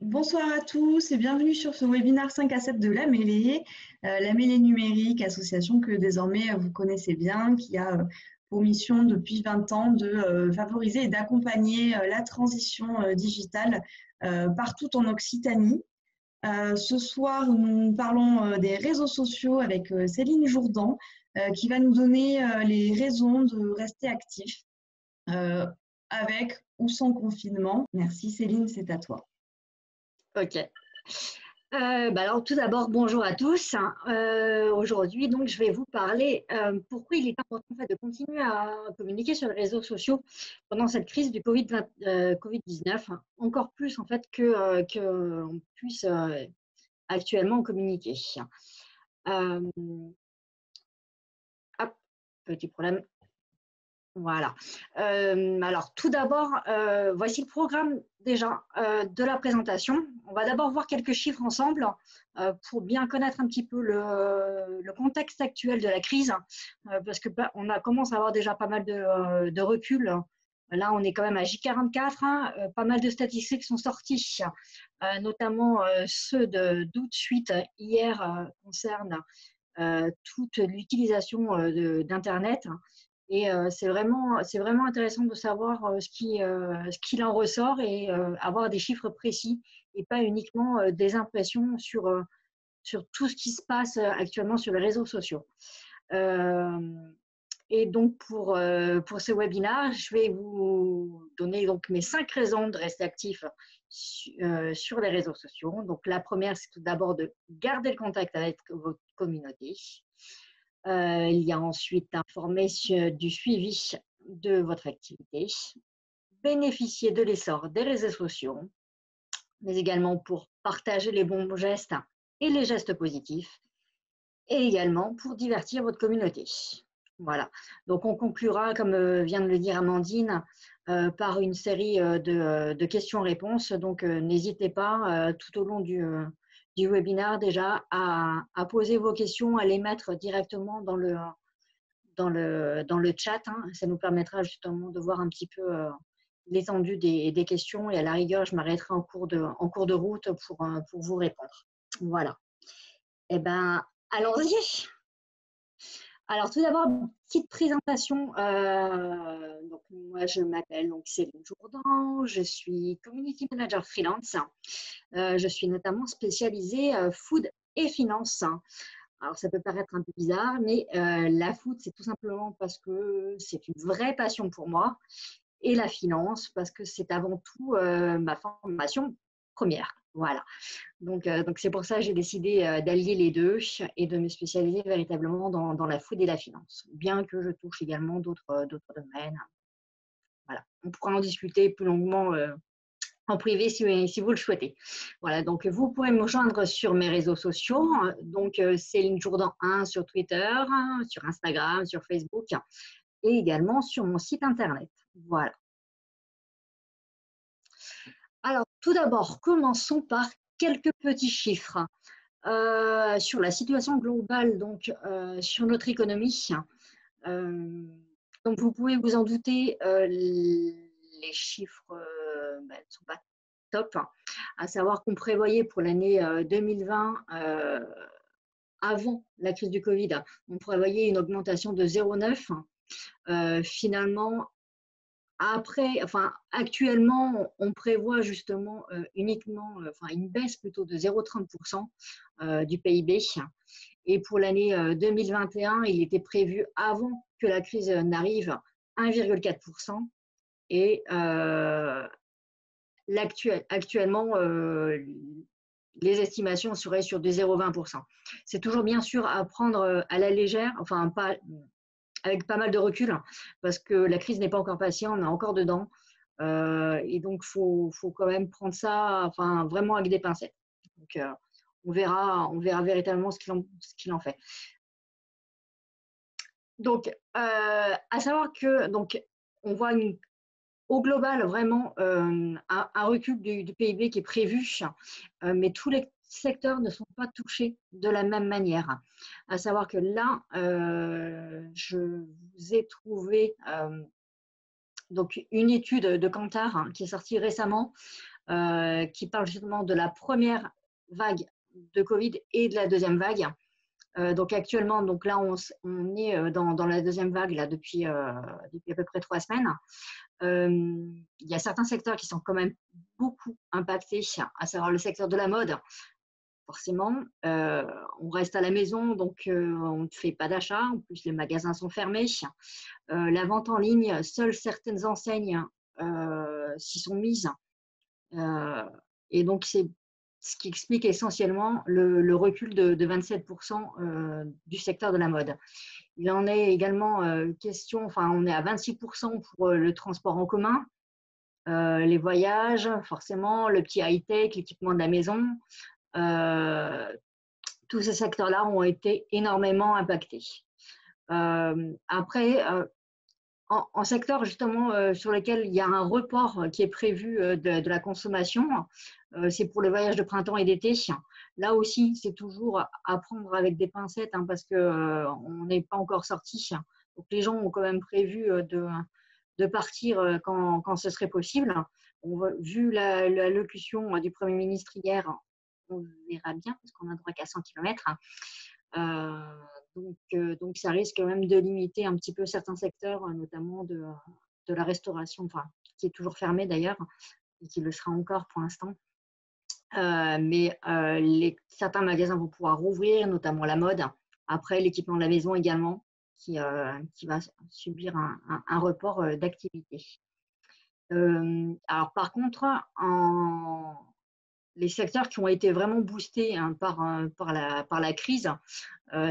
Bonsoir à tous et bienvenue sur ce webinaire 5 à 7 de la Mêlée numérique, association que désormais vous connaissez bien, qui a pour mission depuis 20 ans de favoriser et d'accompagner la transition digitale partout en Occitanie. Ce soir, nous parlons des réseaux sociaux avec Céline Jourdan, qui va nous donner les raisons de rester actifs euh, avec ou sans confinement. Merci Céline, c'est à toi. Ok. Alors tout d'abord, bonjour à tous. Aujourd'hui, donc, je vais vous parler pourquoi il est important en fait, de continuer à communiquer sur les réseaux sociaux pendant cette crise du Covid-19, encore plus en fait que on puisse actuellement communiquer. Euh, Hop, petit problème. Voilà. Alors, tout d'abord, voici le programme déjà de la présentation. On va d'abord voir quelques chiffres ensemble pour bien connaître un petit peu le contexte actuel de la crise, parce que on commence à avoir déjà pas mal de recul. Là, on est quand même à J44. Pas mal de statistiques sont sorties, notamment ceux d'août suite hier concernent toute l'utilisation d'Internet. Et c'est vraiment intéressant de savoir ce qu'il en ressort et avoir des chiffres précis et pas uniquement des impressions sur tout ce qui se passe actuellement sur les réseaux sociaux. Et donc, pour ce webinaire, je vais vous donner donc mes 5 raisons de rester actif sur les réseaux sociaux. Donc, la première, c'est tout d'abord de garder le contact avec votre communauté. Il y a ensuite informer du suivi de votre activité, bénéficier de l'essor des réseaux sociaux, mais également pour partager les bons gestes et les gestes positifs, et également pour divertir votre communauté. Voilà. Donc, on conclura, comme vient de le dire Amandine, par une série de questions-réponses. Donc, n'hésitez pas tout au long du webinaire déjà à poser vos questions, à les mettre directement dans le chat. Ça nous permettra justement de voir un petit peu l'étendue des questions et à la rigueur, je m'arrêterai en cours de route pour vous répondre. Voilà. Eh bien, allons-y. Alors, tout d'abord, une petite présentation. Donc, moi, je m'appelle Céline Jourdan, je suis Community Manager Freelance. Je suis notamment spécialisée food et finance. Alors, ça peut paraître un peu bizarre, mais la food, c'est tout simplement parce que c'est une vraie passion pour moi. Et la finance, parce que c'est avant tout ma formation première. Voilà. Donc c'est pour ça que j'ai décidé d'allier les deux et de me spécialiser véritablement dans la food et la finance, bien que je touche également d'autres domaines. Voilà. On pourra en discuter plus longuement en privé si vous le souhaitez. Voilà, donc vous pouvez me rejoindre sur mes réseaux sociaux, donc Céline Jourdan 1 sur Twitter, sur Instagram, sur Facebook et également sur mon site internet. Voilà. Alors, tout d'abord, commençons par quelques petits chiffres sur la situation globale, donc sur notre économie. Donc, vous pouvez vous en douter, les chiffres ne sont pas top, à savoir qu'on prévoyait pour l'année 2020, avant la crise du Covid, on prévoyait une augmentation de 0,9. Finalement, actuellement, on prévoit justement uniquement, une baisse plutôt de 0,30% du PIB. Et pour l'année 2021, il était prévu avant que la crise n'arrive 1,4%. Et actuellement, les estimations seraient sur des 0,20%. C'est toujours bien sûr à prendre à la légère, pas avec pas mal de recul, parce que la crise n'est pas encore passée, on est encore dedans. Et donc, il faut quand même prendre ça vraiment avec des pincettes. Donc, on verra véritablement ce qu'il en fait. Donc, à savoir que on voit au global vraiment un recul du PIB qui est prévu, mais tous les secteurs ne sont pas touchés de la même manière. À savoir que là, je vous ai trouvé donc une étude de Kantar qui est sortie récemment qui parle justement de la première vague de Covid et de la deuxième vague. Donc actuellement, donc là, on est dans la deuxième vague là, depuis à peu près 3 semaines. Il y a certains secteurs qui sont quand même beaucoup impactés, à savoir le secteur de la mode. Forcément, on reste à la maison, donc on ne fait pas d'achat. En plus, les magasins sont fermés. La vente en ligne, seules certaines enseignes s'y sont mises. Et donc, c'est ce qui explique essentiellement le recul de 27% du secteur de la mode. Il en est également question, enfin, on est à 26% pour le transport en commun, les voyages, forcément, le petit high-tech, l'équipement de la maison. Tous ces secteurs-là ont été énormément impactés. Après, en secteur justement sur lequel il y a un report qui est prévu de la consommation, c'est pour les voyages de printemps et d'été. Là aussi, c'est toujours à prendre avec des pincettes parce qu'on n'est pas encore sorti. Donc les gens ont quand même prévu de partir quand ce serait possible. Vu l'allocution du Premier ministre hier, on verra bien parce qu'on a droit qu'à 100 km. Donc, ça risque quand même de limiter un petit peu certains secteurs, notamment de la restauration, enfin, qui est toujours fermée d'ailleurs, et qui le sera encore pour l'instant. Mais certains magasins vont pouvoir rouvrir, notamment la mode. Après, l'équipement de la maison également, qui va subir un report d'activité. Alors, par contre, les secteurs qui ont été vraiment boostés par la crise,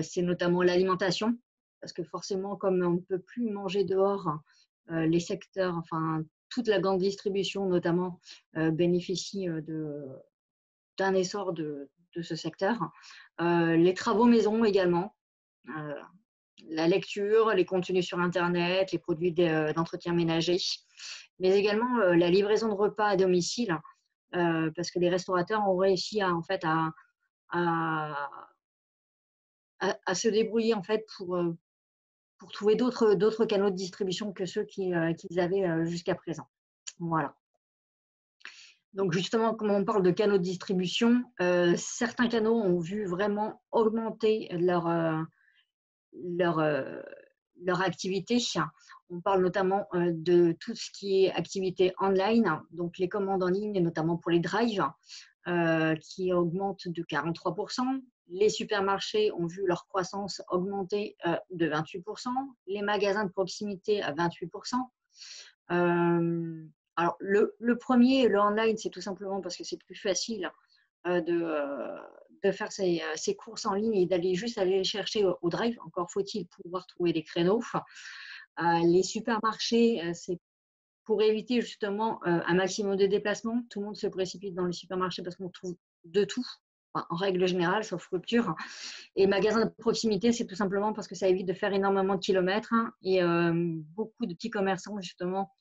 c'est notamment l'alimentation, parce que forcément, comme on ne peut plus manger dehors, les secteurs, enfin toute la grande distribution notamment, bénéficie d'un essor de ce secteur. Les travaux maison également, la lecture, les contenus sur Internet, les produits d'entretien ménager, mais également la livraison de repas à domicile, parce que les restaurateurs ont réussi à se débrouiller en fait pour trouver d'autres canaux de distribution que ceux qu'ils avaient jusqu'à présent. Voilà. Donc justement, comme on parle de canaux de distribution, certains canaux ont vu vraiment augmenter leur activité. On parle notamment de tout ce qui est activité online, donc les commandes en ligne, notamment pour les drives, qui augmentent de 43%. Les supermarchés ont vu leur croissance augmenter de 28%. Les magasins de proximité à 28%. Alors, le premier, le online, c'est tout simplement parce que c'est plus facile de faire ses courses en ligne et d'aller juste aller les chercher au drive. Encore faut-il pouvoir trouver des créneaux. Les supermarchés, c'est pour éviter justement un maximum de déplacements. Tout le monde se précipite dans les supermarchés parce qu'on trouve de tout, en règle générale, sauf rupture. Et magasins de proximité, c'est tout simplement parce que ça évite de faire énormément de kilomètres et beaucoup de petits commerçants, justement,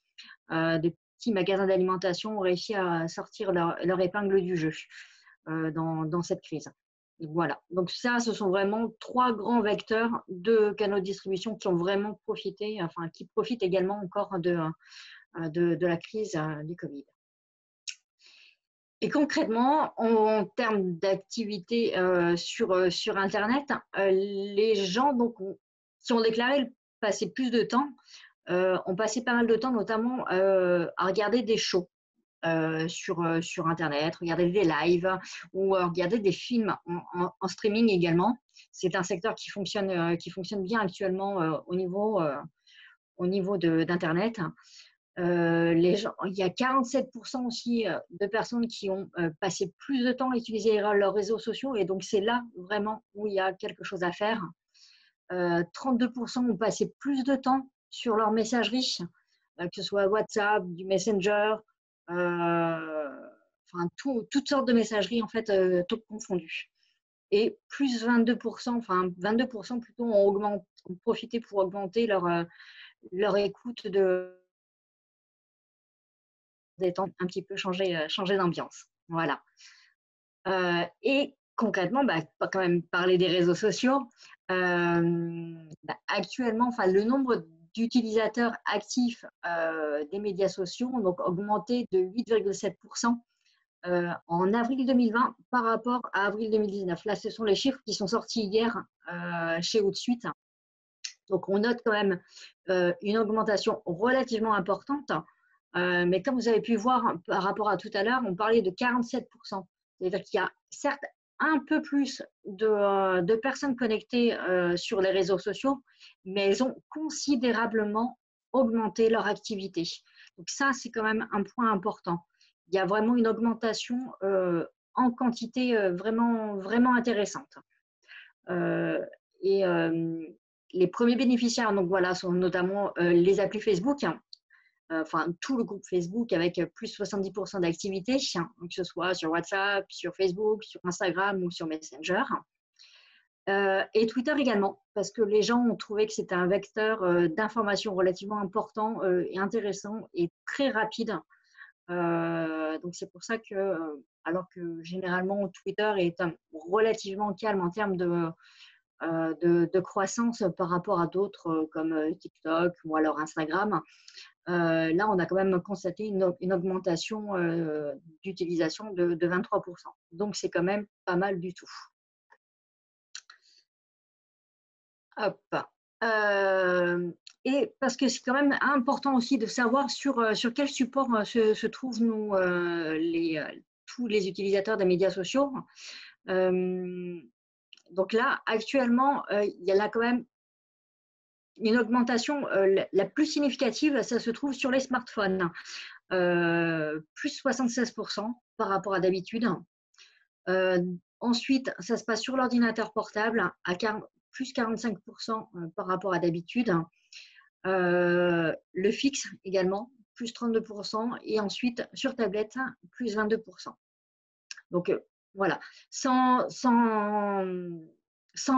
des petits magasins d'alimentation ont réussi à sortir leur épingle du jeu dans cette crise. Voilà. Donc ça, ce sont vraiment 3 grands vecteurs de canaux de distribution qui ont vraiment profité, enfin qui profitent également encore de la crise du Covid. Et concrètement, en termes d'activité sur Internet, les gens donc, qui ont déclaré passer plus de temps ont passé pas mal de temps, notamment à regarder des shows sur Internet, regarder des lives ou regarder des films en streaming également. C'est un secteur qui fonctionne bien actuellement au niveau d'Internet. Il y a 47% aussi de personnes qui ont passé plus de temps à utiliser leurs réseaux sociaux et donc c'est là vraiment où il y a quelque chose à faire. 32% ont passé plus de temps sur leur messagerie, que ce soit WhatsApp, du Messenger, enfin toutes sortes de messageries en fait, toutes confondues. Et plus 22%, enfin 22% plutôt ont profité pour augmenter leur écoute détente, un petit peu changer d'ambiance. Voilà. Et concrètement, pas quand même parler des réseaux sociaux. Actuellement, le nombre d'utilisateurs actifs des médias sociaux ont donc augmenté de 8,7% en avril 2020 par rapport à avril 2019. Là, ce sont les chiffres qui sont sortis hier chez Outsuite. Donc, on note quand même une augmentation relativement importante. Mais comme vous avez pu voir par rapport à tout à l'heure, on parlait de 47%. C'est-à-dire qu'il y a certes un peu plus de personnes connectées sur les réseaux sociaux, mais elles ont considérablement augmenté leur activité. Donc ça, c'est quand même un point important. Il y a vraiment une augmentation en quantité vraiment, vraiment intéressante. Et les premiers bénéficiaires, donc voilà, sont notamment les applis Facebook, enfin tout le groupe Facebook avec plus 70% d'activité, que ce soit sur WhatsApp, sur Facebook, sur Instagram ou sur Messenger. Et Twitter également, parce que les gens ont trouvé que c'était un vecteur d'information relativement important et intéressant et très rapide. Donc c'est pour ça que, alors que généralement Twitter est relativement calme en termes de croissance par rapport à d'autres comme TikTok ou alors Instagram, là, on a quand même constaté une augmentation d'utilisation de 23%. Donc, c'est quand même pas mal du tout. Hop. Et parce que c'est quand même important aussi de savoir sur quel support se trouvent tous les utilisateurs des médias sociaux. Donc là, actuellement, il y a là quand même une augmentation la plus significative, ça se trouve sur les smartphones, plus 76% par rapport à d'habitude. Ensuite, ça se passe sur l'ordinateur portable à plus 45% par rapport à d'habitude. Le fixe également, plus 32%. Et ensuite, sur tablette, plus 22%. Donc, voilà. Sans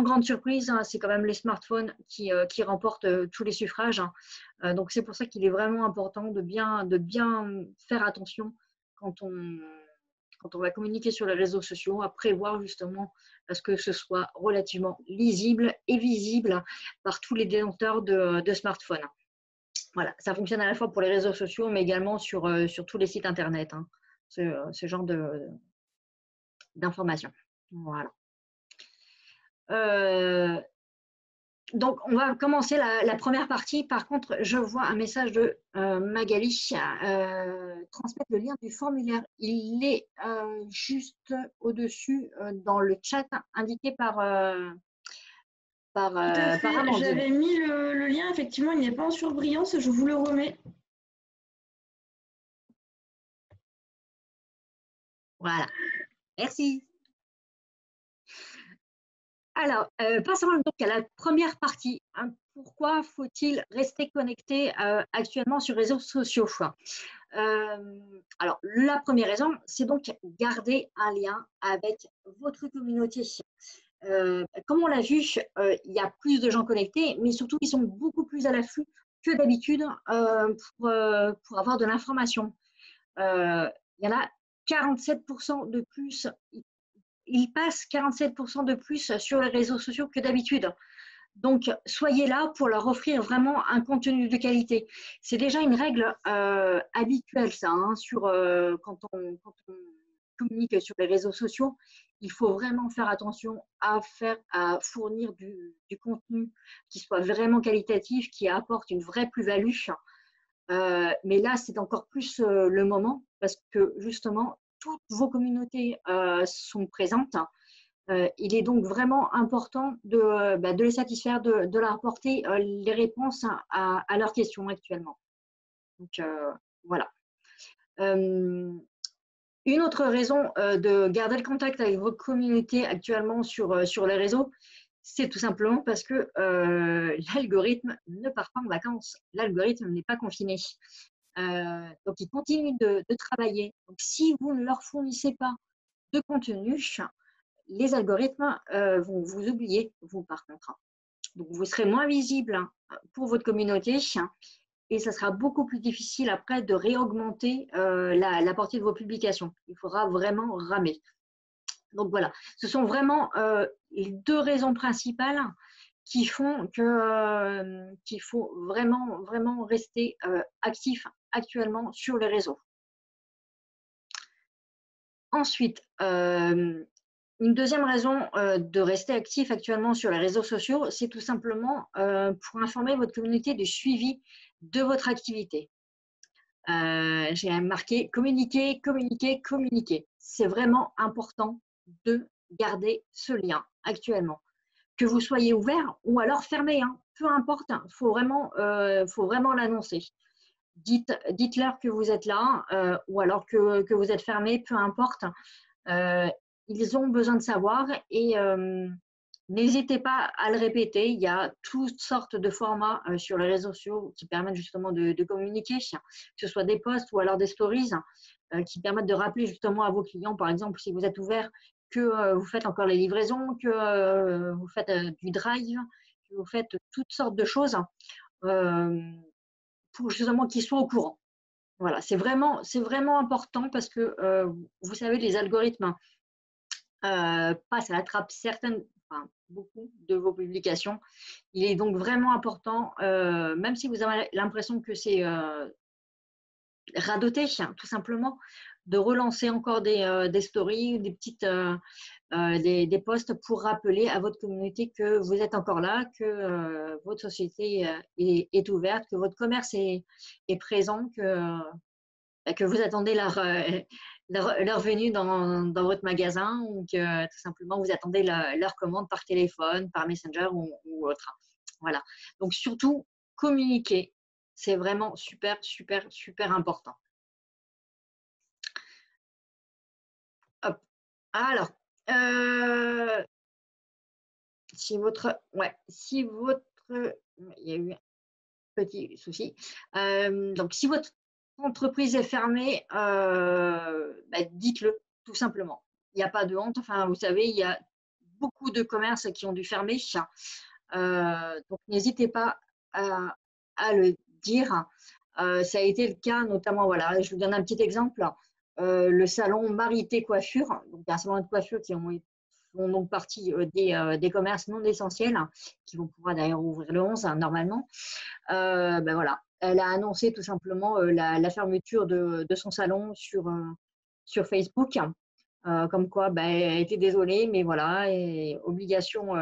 grande surprise, c'est quand même les smartphones qui remportent tous les suffrages. Donc, c'est pour ça qu'il est vraiment important de bien faire attention quand on va communiquer sur les réseaux sociaux, à prévoir justement à ce que ce soit relativement lisible et visible par tous les détenteurs de smartphones. Voilà, ça fonctionne à la fois pour les réseaux sociaux, mais également sur tous les sites internet, ce genre d'informations. Voilà. Donc, on va commencer la première partie. Par contre, je vois un message de Magali. Transmettre le lien du formulaire. Il est juste au-dessus dans le chat indiqué par Tout à fait. Amandine. J'avais mis le lien. Effectivement, il n'est pas en surbrillance. Je vous le remets. Voilà. Merci. Alors, passons donc à la première partie. Pourquoi faut-il rester connecté actuellement sur les réseaux sociaux? Alors, la première raison, c'est donc garder un lien avec votre communauté. Comme on l'a vu, il y a plus de gens connectés, mais surtout, ils sont beaucoup plus à l'affût que d'habitude pour avoir de l'information. Il y en a 47% de plus. Ils passent 47% de plus sur les réseaux sociaux que d'habitude. Donc, soyez là pour leur offrir vraiment un contenu de qualité. C'est déjà une règle habituelle, ça, quand on communique sur les réseaux sociaux. Il faut vraiment faire attention à fournir du contenu qui soit vraiment qualitatif, qui apporte une vraie plus-value. Mais là, c'est encore plus le moment parce que justement, toutes vos communautés sont présentes. Il est donc vraiment important de les satisfaire, de leur apporter les réponses à leurs questions actuellement. Donc, voilà. Une autre raison de garder le contact avec vos communautés actuellement sur les réseaux, c'est tout simplement parce que l'algorithme ne part pas en vacances. L'algorithme n'est pas confiné. Donc, il continue de travailler. Donc, si vous ne leur fournissez pas de contenu, les algorithmes vont vous oublier, vous, par contre. Donc, vous serez moins visible pour votre communauté et ça sera beaucoup plus difficile après de réaugmenter la portée de vos publications. Il faudra vraiment ramer. Donc, voilà. Ce sont vraiment les deux raisons principales qui font qu'il faut vraiment, vraiment rester actif actuellement sur les réseaux. Ensuite, une deuxième raison de rester actif actuellement sur les réseaux sociaux, c'est tout simplement pour informer votre communauté du suivi de votre activité. J'ai marqué communiquer, communiquer, communiquer. C'est vraiment important de garder ce lien actuellement. Que vous soyez ouvert ou alors fermé, hein, peu importe, faut vraiment l'annoncer. Dites-leur que vous êtes là ou alors que vous êtes fermé, peu importe. Euh, Ils ont besoin de savoir et n'hésitez pas à le répéter. Il y a toutes sortes de formats sur les réseaux sociaux qui permettent justement de communiquer, que ce soit des posts ou alors des stories qui permettent de rappeler justement à vos clients, par exemple, si vous êtes ouvert, que vous faites encore les livraisons, que vous faites du drive, que vous faites toutes sortes de choses euh, pour justement qu'ils soient au courant. Voilà, c'est vraiment important parce que vous savez, les algorithmes passent à la trappe enfin, beaucoup de vos publications. Il est donc vraiment important, même si vous avez l'impression que c'est radoté, tout simplement, de relancer encore des stories, des posts pour rappeler à votre communauté que vous êtes encore là, que votre société est ouverte, que votre commerce est présent, que vous attendez leur venue dans votre magasin ou que tout simplement vous attendez leur commande par téléphone, par Messenger ou autre. Voilà. Donc surtout, communiquer. C'est vraiment super, super, super important. Hop. Alors, si votre, il y a eu un petit souci. Donc, si votre entreprise est fermée, dites-le tout simplement. Il n'y a pas de honte. Enfin, vous savez, il y a beaucoup de commerces qui ont dû fermer. Donc, n'hésitez pas à le dire. Ça a été le cas, notamment, voilà, je vous donne un petit exemple. Le salon Marité Coiffure, donc un salon de coiffure qui font donc partie des commerces non essentiels, qui vont pouvoir d'ailleurs ouvrir le 11 normalement. Voilà, elle a annoncé tout simplement la fermeture de son salon sur Facebook, comme quoi elle était désolée, mais voilà, et obligation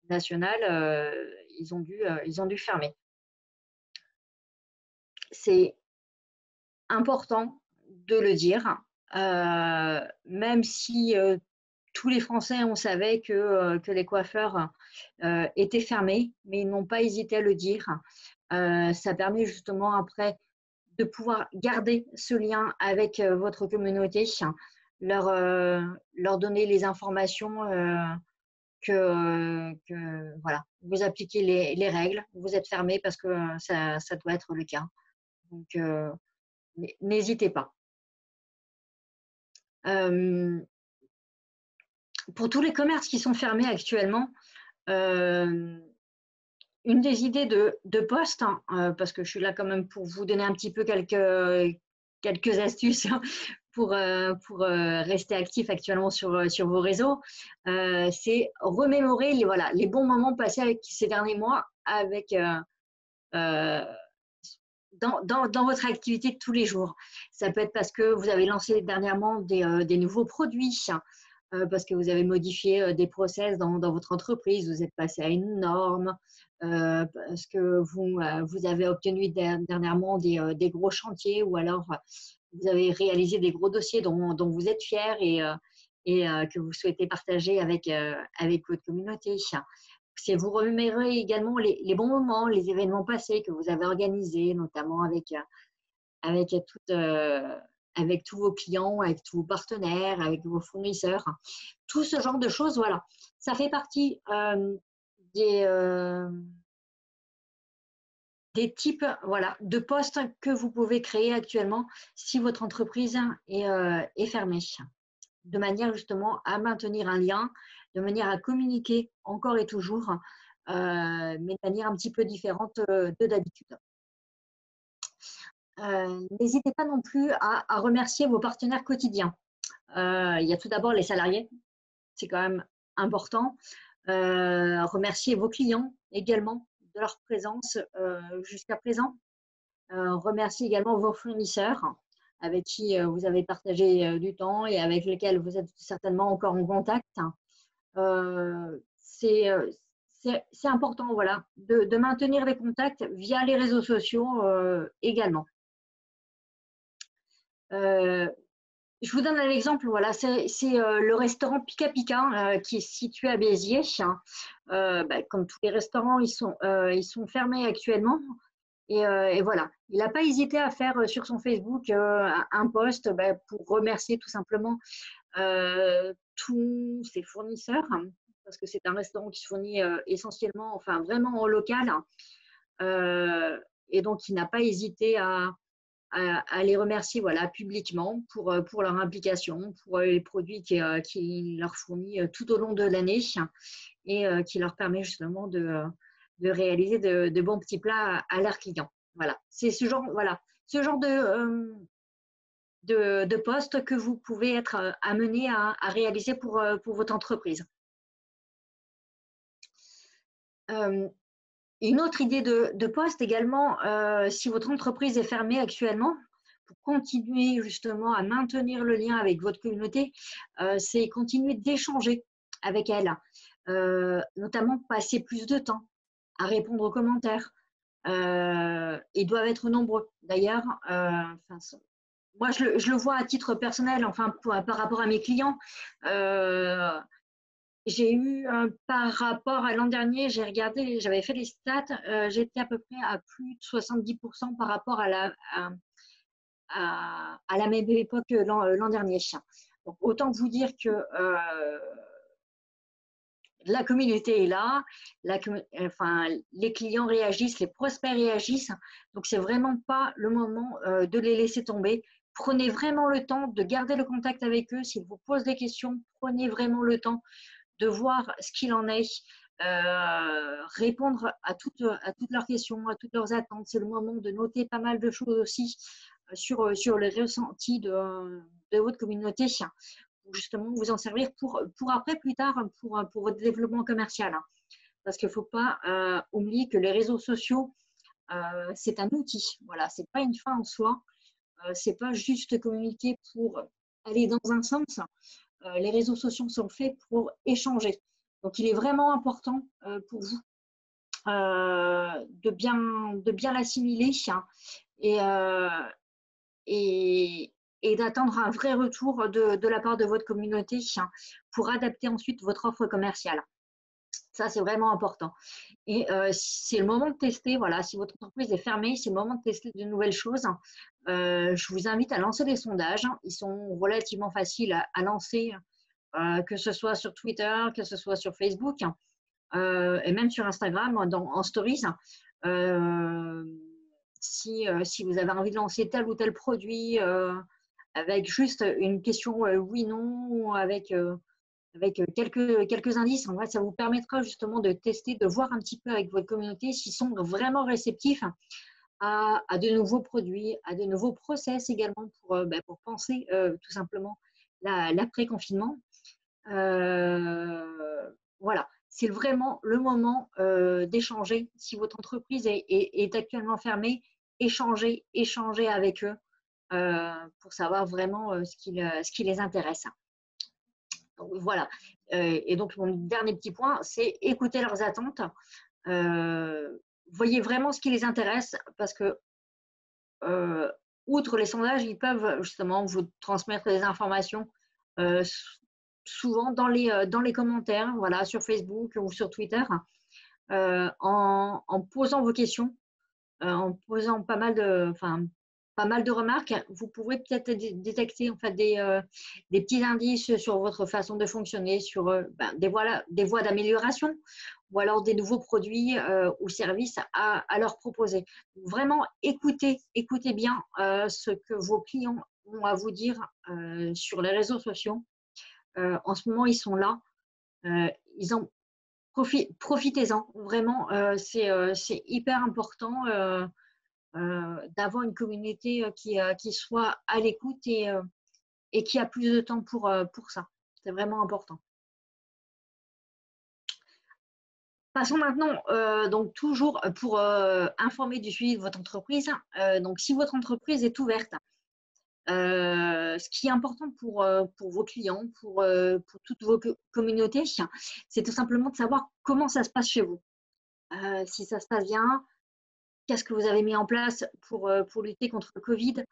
nationale, ils ont dû fermer. C'est important de le dire, même si tous les Français, on savait que les coiffeurs étaient fermés, mais ils n'ont pas hésité à le dire. Ça permet justement après de pouvoir garder ce lien avec votre communauté, leur donner les informations voilà, vous appliquez les règles, vous êtes fermé parce que ça doit être le cas. Donc, n'hésitez pas. Pour tous les commerces qui sont fermés actuellement, une des idées de poste, parce que je suis là quand même pour vous donner un petit peu quelques astuces pour rester actif actuellement sur vos réseaux, c'est remémorer les bons moments passés avec ces derniers mois avec dans votre activité de tous les jours. Ça peut être parce que vous avez lancé dernièrement des nouveaux produits, parce que vous avez modifié des process dans votre entreprise, vous êtes passé à une norme, parce que vous avez obtenu dernièrement des gros chantiers ou alors vous avez réalisé des gros dossiers dont vous êtes fier et que vous souhaitez partager avec votre communauté. C'est vous remémorer également les bons moments, les événements passés que vous avez organisés, notamment avec tous vos clients, avec tous vos partenaires, avec vos fournisseurs. Tout ce genre de choses, voilà. Ça fait partie des types de postes que vous pouvez créer actuellement si votre entreprise est fermée, de manière justement à maintenir un lien, de manière à communiquer encore et toujours, mais de manière un petit peu différente de d'habitude. N'hésitez pas non plus à remercier vos partenaires quotidiens. Il y a tout d'abord les salariés, c'est quand même important. Remercier vos clients également de leur présence jusqu'à présent. Remercier également vos fournisseurs avec qui vous avez partagé du temps et avec lesquels vous êtes certainement encore en contact. Euh, c'est euh, c'est important, voilà, de maintenir les contacts via les réseaux sociaux également. Euh, je vous donne un exemple, voilà, c'est le restaurant Pika Pika qui est situé à Béziers. Comme tous les restaurants, ils sont fermés actuellement. Et voilà, il n'a pas hésité à faire sur son Facebook un post pour remercier tout simplement tous ses fournisseurs, parce que c'est un restaurant qui se fournit essentiellement, enfin vraiment en local. Et donc, il n'a pas hésité à les remercier voilà, publiquement pour leur implication, pour les produits qu'il leur fournit tout au long de l'année et qui leur permet justement de réaliser de bons petits plats à leurs clients. Voilà, c'est ce genre, voilà, ce genre de poste que vous pouvez être amené à réaliser pour votre entreprise. Une autre idée de poste également, si votre entreprise est fermée actuellement, pour continuer justement à maintenir le lien avec votre communauté, c'est continuer d'échanger avec elle, notamment passer plus de temps à répondre aux commentaires. Ils doivent être nombreux. D'ailleurs, moi, je le vois à titre personnel, enfin, par rapport à mes clients. J'ai eu, par rapport à l'an dernier, j'ai regardé, j'avais fait les stats, j'étais à peu près à plus de 70% par rapport à la même époque l'an dernier. Donc, autant vous dire que la communauté est là, les clients réagissent, les prospects réagissent. Donc, c'est vraiment pas le moment de les laisser tomber. Prenez vraiment le temps de garder le contact avec eux. S'ils vous posent des questions, prenez vraiment le temps de voir ce qu'il en est, répondre à toutes leurs questions, à toutes leurs attentes. C'est le moment de noter pas mal de choses aussi sur les ressentis de votre communauté, pour justement vous en servir pour après, plus tard, pour votre développement commercial. Parce qu'il ne faut pas oublier que les réseaux sociaux, c'est un outil. Voilà, ce n'est pas une fin en soi. Ce n'est pas juste communiquer pour aller dans un sens. Les réseaux sociaux sont faits pour échanger. Donc, il est vraiment important pour vous de bien l'assimiler et d'attendre un vrai retour de la part de votre communauté pour adapter ensuite votre offre commerciale. Ça, c'est vraiment important. Et c'est le moment de tester. Voilà, si votre entreprise est fermée, c'est le moment de tester de nouvelles choses. Je vous invite à lancer des sondages. Ils sont relativement faciles à lancer, que ce soit sur Twitter, que ce soit sur Facebook, et même sur Instagram, en stories. Si vous avez envie de lancer tel ou tel produit avec juste une question oui, non, avec quelques indices, en fait, ça vous permettra justement de tester, de voir un petit peu avec votre communauté s'ils sont vraiment réceptifs à de nouveaux produits, à de nouveaux process également pour penser tout simplement l'après-confinement. Voilà, c'est vraiment le moment d'échanger. Si votre entreprise est actuellement fermée, échangez avec eux pour savoir vraiment ce qui les intéresse. Donc, voilà. Et donc, mon dernier petit point, c'est écouter leurs attentes. Voyez vraiment ce qui les intéresse parce que, outre les sondages, ils peuvent justement vous transmettre des informations souvent dans les commentaires, voilà, sur Facebook ou sur Twitter, en posant vos questions, en posant pas mal de remarques. Vous pourrez peut-être détecter en fait des petits indices sur votre façon de fonctionner, sur des voies d'amélioration ou alors des nouveaux produits ou services à leur proposer. Vraiment, écoutez bien ce que vos clients ont à vous dire sur les réseaux sociaux. En ce moment, ils sont là. Profitez-en. Vraiment, c'est hyper important d'avoir une communauté qui soit à l'écoute et qui a plus de temps pour ça. C'est vraiment important. Passons maintenant, donc toujours pour informer du suivi de votre entreprise. Donc, si votre entreprise est ouverte, Ce qui est important pour vos clients, pour toutes vos communautés, c'est tout simplement de savoir comment ça se passe chez vous. Si ça se passe bien, qu'est-ce que vous avez mis en place pour lutter contre le Covid?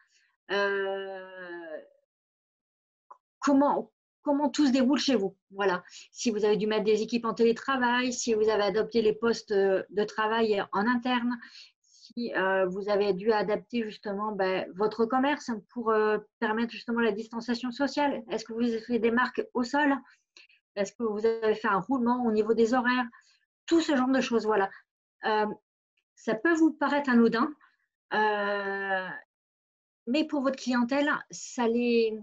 Euh, comment, comment tout se déroule chez vous? Voilà. Si vous avez dû mettre des équipes en télétravail, si vous avez adopté les postes de travail en interne, si vous avez dû adapter justement votre commerce pour permettre justement la distanciation sociale. Est-ce que vous avez fait des marques au sol? Est-ce que vous avez fait un roulement au niveau des horaires? Tout ce genre de choses, voilà. Ça peut vous paraître anodin, mais pour votre clientèle, ça les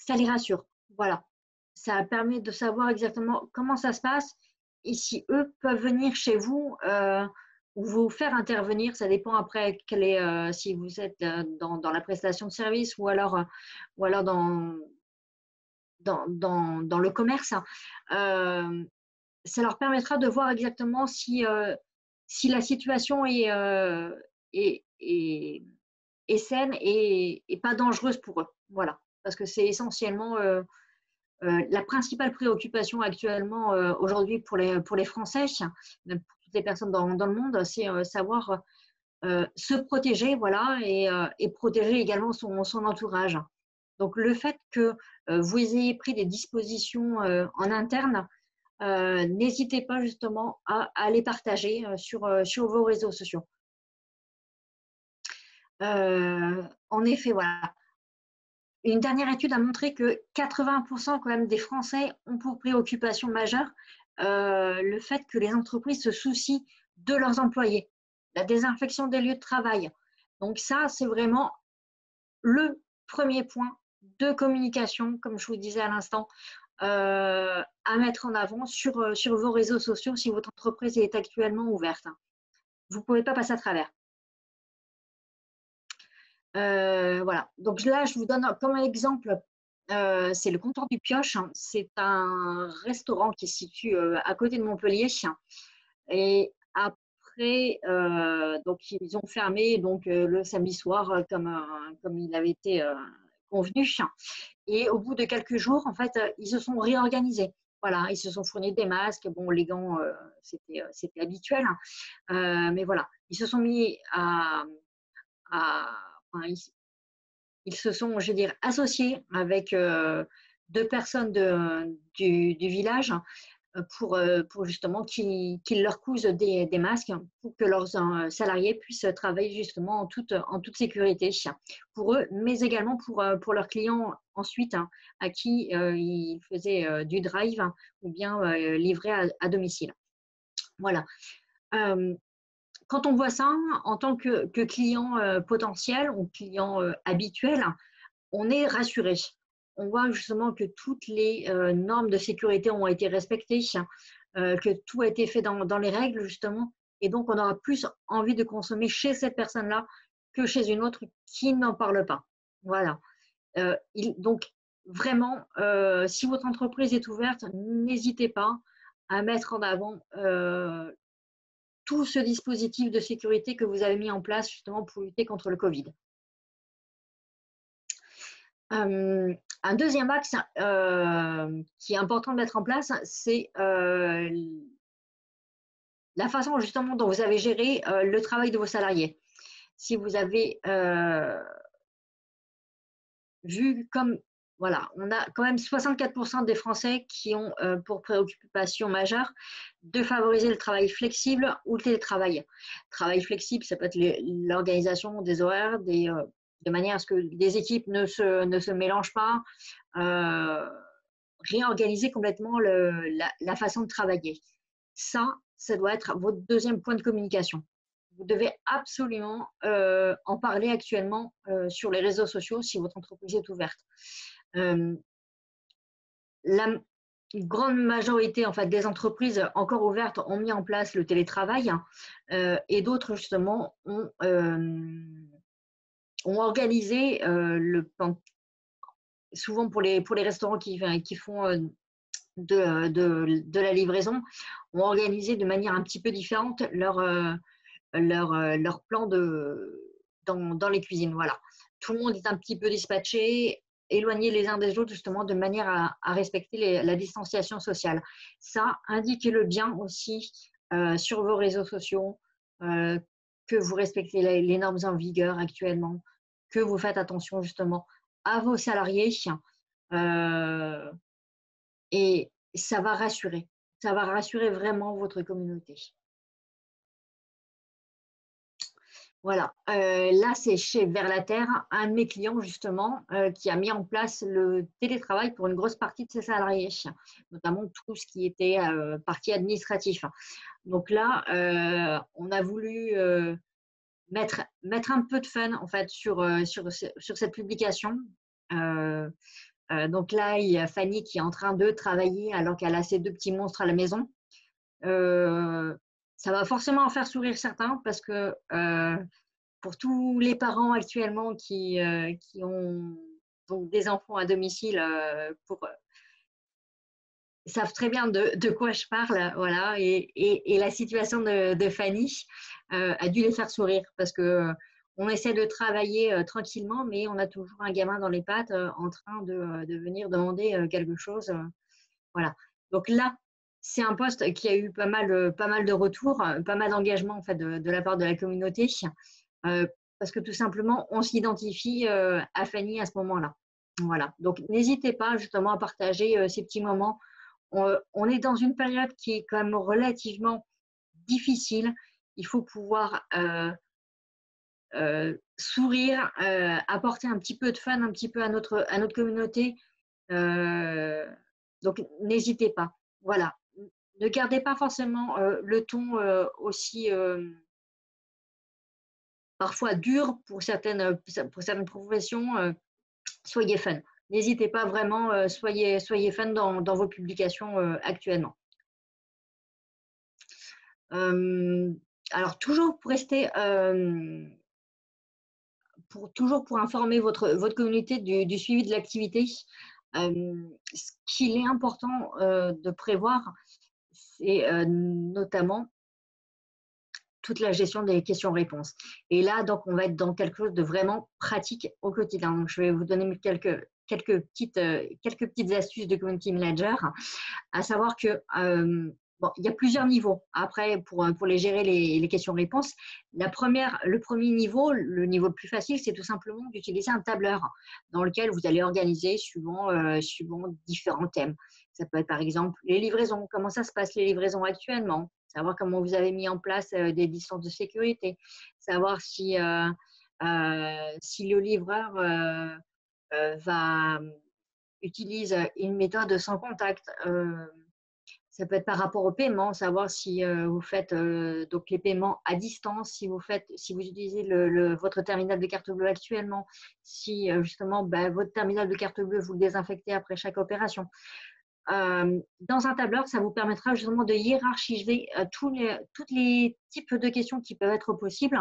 rassure. Voilà. Ça permet de savoir exactement comment ça se passe et si eux peuvent venir chez vous ou vous faire intervenir. Ça dépend après si vous êtes dans la prestation de service ou alors dans le commerce. Ça leur permettra de voir exactement si la situation est saine et pas dangereuse pour eux. Voilà. Parce que c'est essentiellement la principale préoccupation actuellement aujourd'hui pour les Français, même pour toutes les personnes dans le monde, c'est savoir se protéger, voilà, et protéger également son entourage. Donc le fait que vous ayez pris des dispositions en interne, n'hésitez pas justement à les partager sur vos réseaux sociaux. En effet, voilà. Une dernière étude a montré que 80% quand même des Français ont pour préoccupation majeure le fait que les entreprises se soucient de leurs employés, la désinfection des lieux de travail. Donc ça, c'est vraiment le premier point de communication, comme je vous disais à l'instant, à mettre en avant sur vos réseaux sociaux si votre entreprise est actuellement ouverte. Vous ne pouvez pas passer à travers. Voilà. Donc là, je vous donne comme exemple, c'est le comptoir du Pioche. C'est un restaurant qui se situe à côté de Montpellier. Et après, donc ils ont fermé donc, le samedi soir comme il avait été convenu. Et au bout de quelques jours, en fait, ils se sont réorganisés. Voilà, ils se sont fournis des masques. Bon, les gants, c'était habituel. Mais voilà, ils se sont mis enfin, ils se sont, je veux dire, associés avec deux personnes du village pour justement qu'ils leur cousent des masques pour que leurs salariés puissent travailler justement en toute sécurité pour eux, mais également pour leurs clients ensuite à qui ils faisaient du drive ou bien livré à domicile. Voilà. Quand on voit ça en tant que client potentiel ou client habituel, on est rassuré. On voit justement que toutes les normes de sécurité ont été respectées, que tout a été fait dans les règles justement, et donc on aura plus envie de consommer chez cette personne-là que chez une autre qui n'en parle pas. Voilà. Donc vraiment, si votre entreprise est ouverte, n'hésitez pas à mettre en avant tout ce dispositif de sécurité que vous avez mis en place justement pour lutter contre le Covid. Un deuxième axe qui est important de mettre en place, c'est la façon justement dont vous avez géré le travail de vos salariés. Si vous avez vu comme, voilà, on a quand même 64% des Français qui ont pour préoccupation majeure de favoriser le travail flexible ou le télétravail. Travail flexible, ça peut être l'organisation des horaires, de manière à ce que les équipes ne se mélangent pas, réorganiser complètement la façon de travailler. Ça doit être votre deuxième point de communication. Vous devez absolument en parler actuellement sur les réseaux sociaux si votre entreprise est ouverte. La grande majorité en fait, des entreprises encore ouvertes ont mis en place le télétravail et d'autres justement ont organisé souvent pour les restaurants qui font de la livraison, ont organisé de manière un petit peu différente leur plan dans les cuisines. Voilà. tout le monde est un petit peu dispatché, éloignés les uns des autres, justement, de manière à respecter la distanciation sociale. Ça, indiquez-le bien aussi sur vos réseaux sociaux, euh, que vous respectez les normes en vigueur actuellement, que vous faites attention justement à vos salariés, euh, et ça va rassurer. Ça va rassurer vraiment votre communauté. Voilà, là, c'est chez Vers la Terre, un de mes clients justement qui a mis en place le télétravail pour une grosse partie de ses salariés, notamment tout ce qui était partie administratif. Donc là, on a voulu mettre un peu de fun en fait sur cette publication. Donc là, il y a Fanny qui est en train de travailler alors qu'elle a ses deux petits monstres à la maison. Ça va forcément en faire sourire certains parce que pour tous les parents actuellement qui ont donc des enfants à domicile, savent très bien de quoi je parle, voilà. Et la situation de Fanny a dû les faire sourire parce que on essaie de travailler tranquillement, mais on a toujours un gamin dans les pattes en train de venir demander quelque chose. Voilà. Donc là, c'est un poste qui a eu pas mal de retours, pas mal d'engagement en fait de la part de la communauté, parce que tout simplement, on s'identifie à Fanny à ce moment-là. Voilà. Donc n'hésitez pas justement à partager ces petits moments. On est dans une période qui est quand même relativement difficile. Il faut pouvoir sourire, apporter un petit peu de fun un petit peu à notre communauté. Donc, n'hésitez pas. Voilà. Ne gardez pas forcément le ton aussi parfois dur pour certaines professions. Soyez fun. N'hésitez pas vraiment, soyez fun dans vos publications actuellement. Alors, toujours pour rester, pour informer votre communauté du suivi de l'activité, ce qu'il est important de prévoir, c'est notamment toute la gestion des questions-réponses. Et là, donc, on va être dans quelque chose de vraiment pratique au quotidien. Donc, je vais vous donner quelques petites astuces de community manager, à savoir que bon, il y a plusieurs niveaux. Après, pour les gérer les questions-réponses, le premier niveau, le niveau le plus facile, c'est tout simplement d'utiliser un tableur dans lequel vous allez organiser suivant différents thèmes. Ça peut être par exemple les livraisons. Comment ça se passe les livraisons actuellement? Savoir comment vous avez mis en place des distances de sécurité. Savoir si le livreur utilise une méthode sans contact. Ça peut être par rapport au paiement, savoir si vous faites donc les paiements à distance, si vous utilisez votre terminal de carte bleue actuellement, si justement votre terminal de carte bleue, vous le désinfectez après chaque opération. Dans un tableur, ça vous permettra justement de hiérarchiser tous les types de questions qui peuvent être possibles.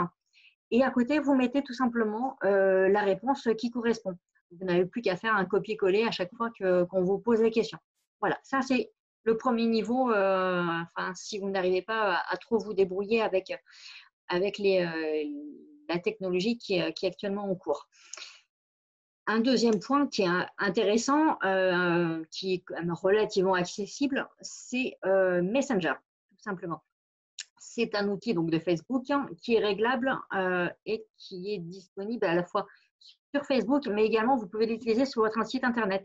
Et à côté, vous mettez tout simplement la réponse qui correspond. Vous n'avez plus qu'à faire un copier-coller à chaque fois qu'on vous pose des questions. Voilà, ça c'est le premier niveau. Si vous n'arrivez pas à trop vous débrouiller avec la technologie qui est actuellement en cours. Un deuxième point qui est intéressant, qui est quand même relativement accessible, c'est Messenger, tout simplement. C'est un outil donc de Facebook qui est réglable et qui est disponible à la fois sur Facebook, mais également vous pouvez l'utiliser sur votre site internet.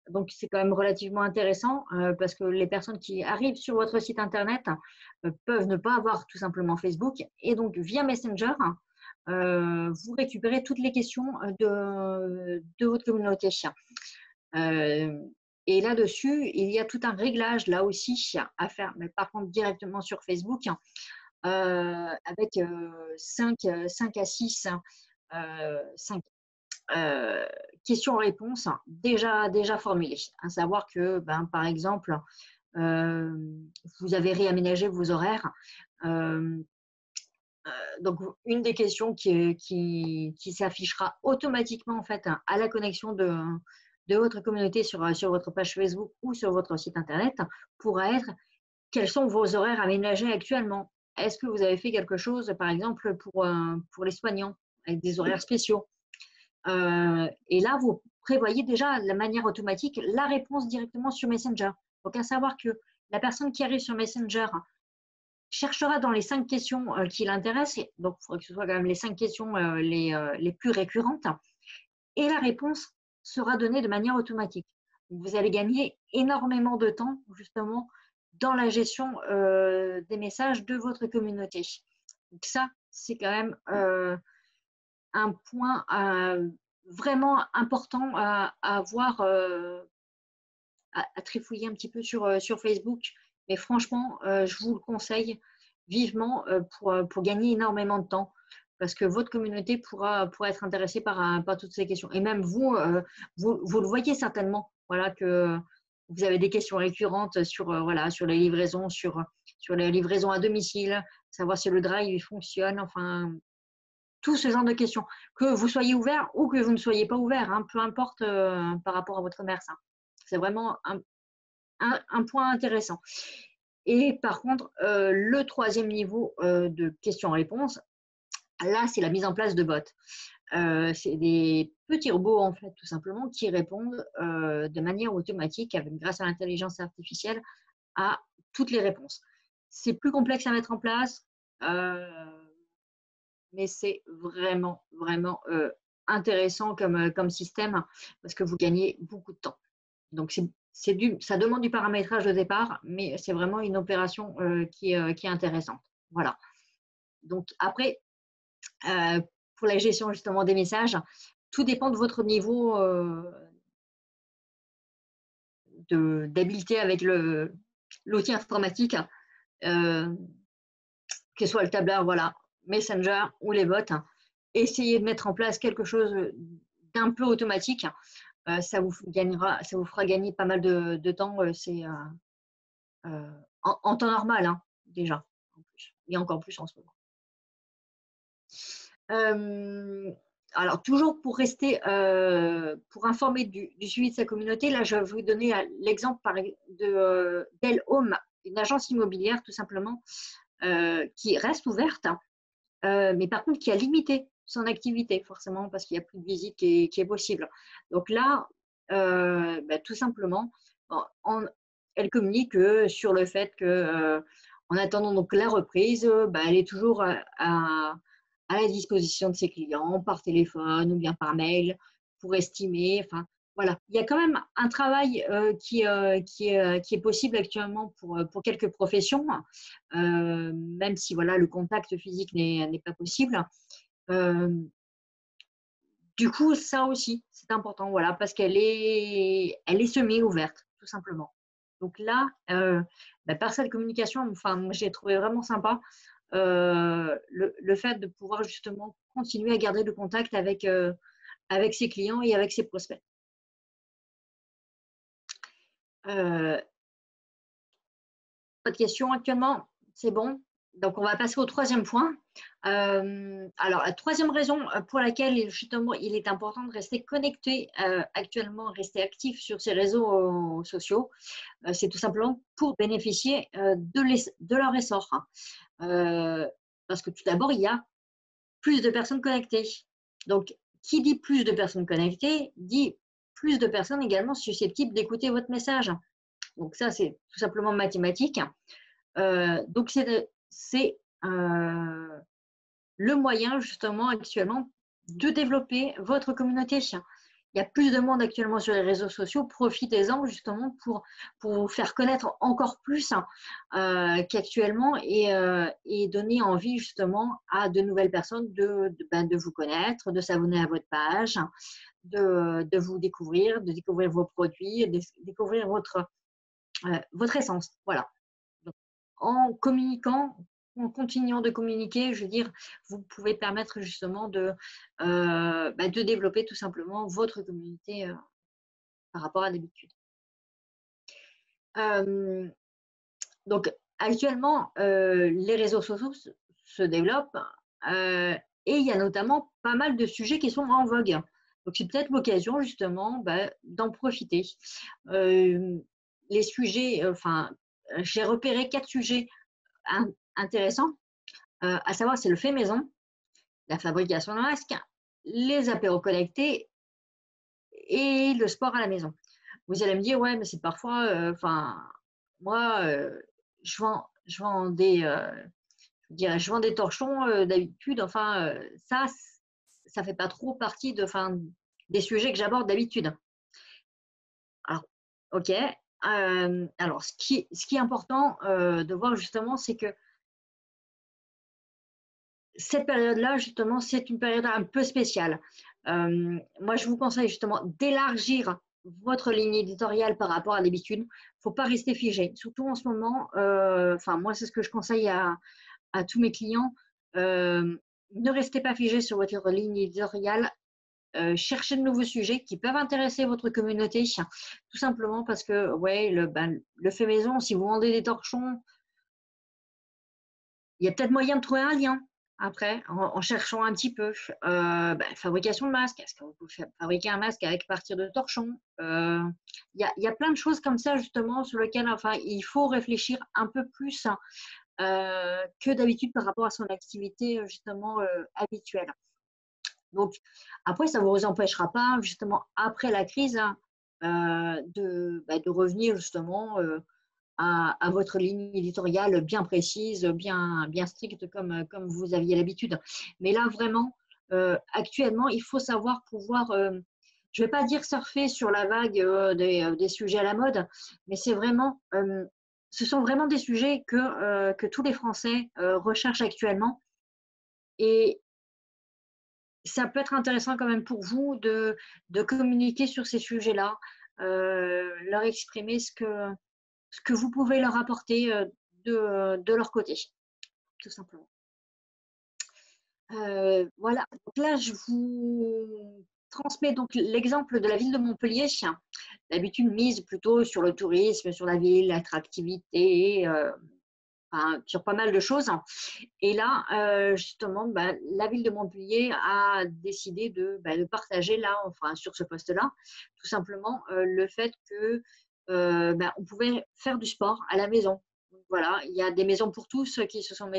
Donc c'est quand même relativement intéressant parce que les personnes qui arrivent sur votre site internet peuvent ne pas avoir tout simplement Facebook, et donc via Messenger, vous récupérez toutes les questions de votre communauté. Et là-dessus, il y a tout un réglage là aussi à faire, mais par contre directement sur Facebook, avec 5 à 6 questions-réponses déjà formulées. À savoir que, par exemple, vous avez réaménagé vos horaires. Donc, une des questions qui s'affichera automatiquement en fait à la connexion de votre communauté sur votre page Facebook ou sur votre site internet pourra être: quels sont vos horaires aménagés actuellement? Est-ce que vous avez fait quelque chose, par exemple, pour les soignants, avec des horaires spéciaux? Et là, vous prévoyez déjà de la manière automatique la réponse directement sur Messenger. Donc, à savoir que la personne qui arrive sur Messenger cherchera dans les 5 questions qui l'intéressent, donc il faudrait que ce soit quand même les 5 questions les plus récurrentes, et la réponse sera donnée de manière automatique. Donc, vous allez gagner énormément de temps, justement, dans la gestion des messages de votre communauté. Donc ça, c'est quand même un point vraiment important à avoir, à trifouiller un petit peu sur Facebook. Mais franchement, je vous le conseille vivement pour gagner énormément de temps. Parce que votre communauté pourra être intéressée par toutes ces questions. Et même vous, vous le voyez certainement, voilà, que vous avez des questions récurrentes voilà, sur les livraisons, sur les livraisons à domicile, savoir si le drive il fonctionne, enfin, tout ce genre de questions. Que vous soyez ouvert ou que vous ne soyez pas ouvert, hein, peu importe par rapport à votre commerce. Hein. C'est vraiment un point intéressant. Et par contre, le troisième niveau de questions-réponses, là, c'est la mise en place de bots. C'est des petits robots, en fait, tout simplement, qui répondent de manière automatique, grâce à l'intelligence artificielle, à toutes les réponses. C'est plus complexe à mettre en place, mais c'est vraiment, vraiment intéressant comme système parce que vous gagnez beaucoup de temps. Donc, ça demande du paramétrage au départ, mais c'est vraiment une opération qui est intéressante. Voilà. Donc, après, pour la gestion justement des messages, tout dépend de votre niveau d'habileté avec l'outil informatique, que ce soit le tableur, voilà, Messenger ou les bots. Essayez de mettre en place quelque chose d'un peu automatique. Ça vous fera gagner pas mal de temps. C'est en temps normal, hein, déjà, en plus, et encore plus en ce moment. Alors, toujours pour rester, pour informer du suivi de sa communauté, là, je vais vous donner l'exemple d'El Home, une agence immobilière tout simplement, qui reste ouverte, mais par contre qui a limité son activité, forcément, parce qu'il n'y a plus de visite qui est possible. Donc là, tout simplement, elle communique sur le fait que, en attendant donc la reprise, elle est toujours à la disposition de ses clients par téléphone ou bien par mail pour estimer. Enfin, voilà, il y a quand même un travail qui est possible actuellement pour quelques professions, même si voilà, le contact physique n'est pas possible. Du coup, ça aussi, c'est important, voilà, parce qu'elle est semi-ouverte, tout simplement. Donc là, par cette communication, enfin, moi, j'ai trouvé vraiment sympa le fait de pouvoir justement continuer à garder le contact avec ses clients et avec ses prospects. Pas de questions actuellement? C'est bon? Donc, on va passer au troisième point. Alors, la troisième raison pour laquelle justement il est important de rester connecté actuellement, rester actif sur ces réseaux sociaux, c'est tout simplement pour bénéficier de leur essor. Parce que tout d'abord, il y a plus de personnes connectées. Donc, qui dit plus de personnes connectées, dit plus de personnes également susceptibles d'écouter votre message. Donc ça, c'est tout simplement mathématique. Donc, c'est le moyen justement actuellement de développer votre communauté. Il y a plus de monde actuellement sur les réseaux sociaux. Profitez-en justement pour vous faire connaître encore plus qu'actuellement et donner envie justement à de nouvelles personnes de vous connaître, de s'abonner à votre page, de vous découvrir, de découvrir vos produits, de découvrir votre essence. Voilà. Donc, en communiquant, en continuant de communiquer, je veux dire, vous pouvez permettre justement de développer tout simplement votre communauté par rapport à d'habitude. Donc, actuellement, les réseaux sociaux se développent et il y a notamment pas mal de sujets qui sont en vogue. Donc, c'est peut-être l'occasion justement d'en profiter. Les sujets, j'ai repéré 4 sujets intéressants, à savoir c'est le fait maison, la fabrication de masques, les apéros connectés et le sport à la maison. Vous allez me dire: «Ouais, mais c'est parfois, enfin, moi, je vends des, je dirais, je vends des torchons, d'habitude, enfin, ça fait pas trop partie de enfin, des sujets que j'aborde d'habitude». Alors, OK, alors ce qui est important, de voir justement, c'est que cette période-là, justement, c'est une période un peu spéciale. Moi, je vous conseille justement d'élargir votre ligne éditoriale par rapport à l'habitude. Il ne faut pas rester figé. Surtout en ce moment, enfin, moi, c'est ce que je conseille à tous mes clients. Ne restez pas figé sur votre ligne éditoriale. Cherchez de nouveaux sujets qui peuvent intéresser votre communauté. Tout simplement parce que, ouais, le fait maison, si vous vendez des torchons, il y a peut-être moyen de trouver un lien après, en cherchant un petit peu. Fabrication de masques. Est-ce que vous pouvez fabriquer un masque avec partir de torchons? Il y a plein de choses comme ça justement sur lesquelles enfin, il faut réfléchir un peu plus que d'habitude par rapport à son activité justement habituelle. Donc après, ça ne vous empêchera pas justement après la crise de revenir justement à votre ligne éditoriale bien précise, bien stricte comme vous aviez l'habitude. Mais là, vraiment, actuellement, il faut savoir pouvoir, je ne vais pas dire surfer sur la vague des sujets à la mode, mais ce sont vraiment des sujets que tous les Français recherchent actuellement. Et ça peut être intéressant quand même pour vous de communiquer sur ces sujets-là, leur exprimer ce que vous pouvez leur apporter de leur côté, tout simplement. Voilà, donc là, je vous transmets donc l'exemple de la ville de Montpellier. D'habitude, mise plutôt sur le tourisme, sur la ville, l'attractivité, enfin, sur pas mal de choses. Et là, justement, la ville de Montpellier a décidé de partager là, enfin, sur ce poste-là, tout simplement le fait que on pouvait faire du sport à la maison. Donc, voilà, il y a des maisons pour tous qui se sont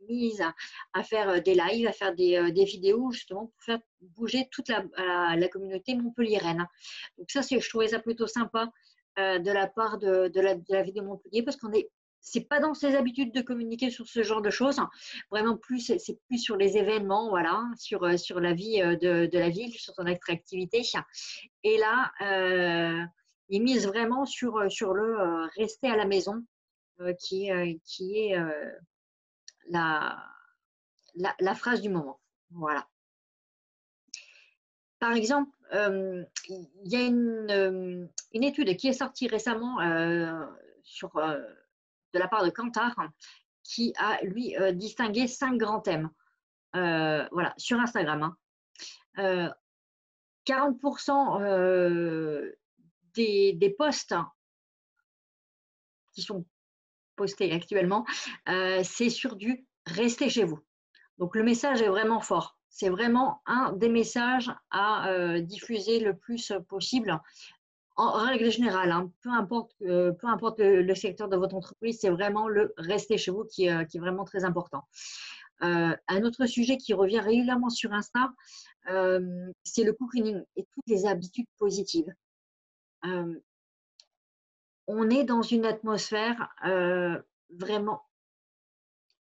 mises à faire des lives, à faire des vidéos justement pour faire bouger toute la communauté montpelliéraine. Donc ça, je trouvais ça plutôt sympa de la part de la ville de Montpellier parce qu'on est c'est pas dans ses habitudes de communiquer sur ce genre de choses. Vraiment plus, c'est plus sur les événements, voilà, sur la vie de la ville, sur son attractivité. Et là, ils misent vraiment sur le rester à la maison, qui est la, la phrase du moment. Voilà. Par exemple, il y a une étude qui est sortie récemment de la part de Kantar, qui a, lui, distingué 5 grands thèmes, voilà, sur Instagram, hein. 40% des posts qui sont postés actuellement, c'est sur du «restez chez vous». Donc le message est vraiment fort. C'est vraiment un des messages à diffuser le plus possible. En règle générale, hein, peu importe le secteur de votre entreprise, c'est vraiment le «restez chez vous» qui est vraiment très important. Un autre sujet qui revient régulièrement sur Insta, c'est le cocooning et toutes les habitudes positives. Euh, on est dans une atmosphère vraiment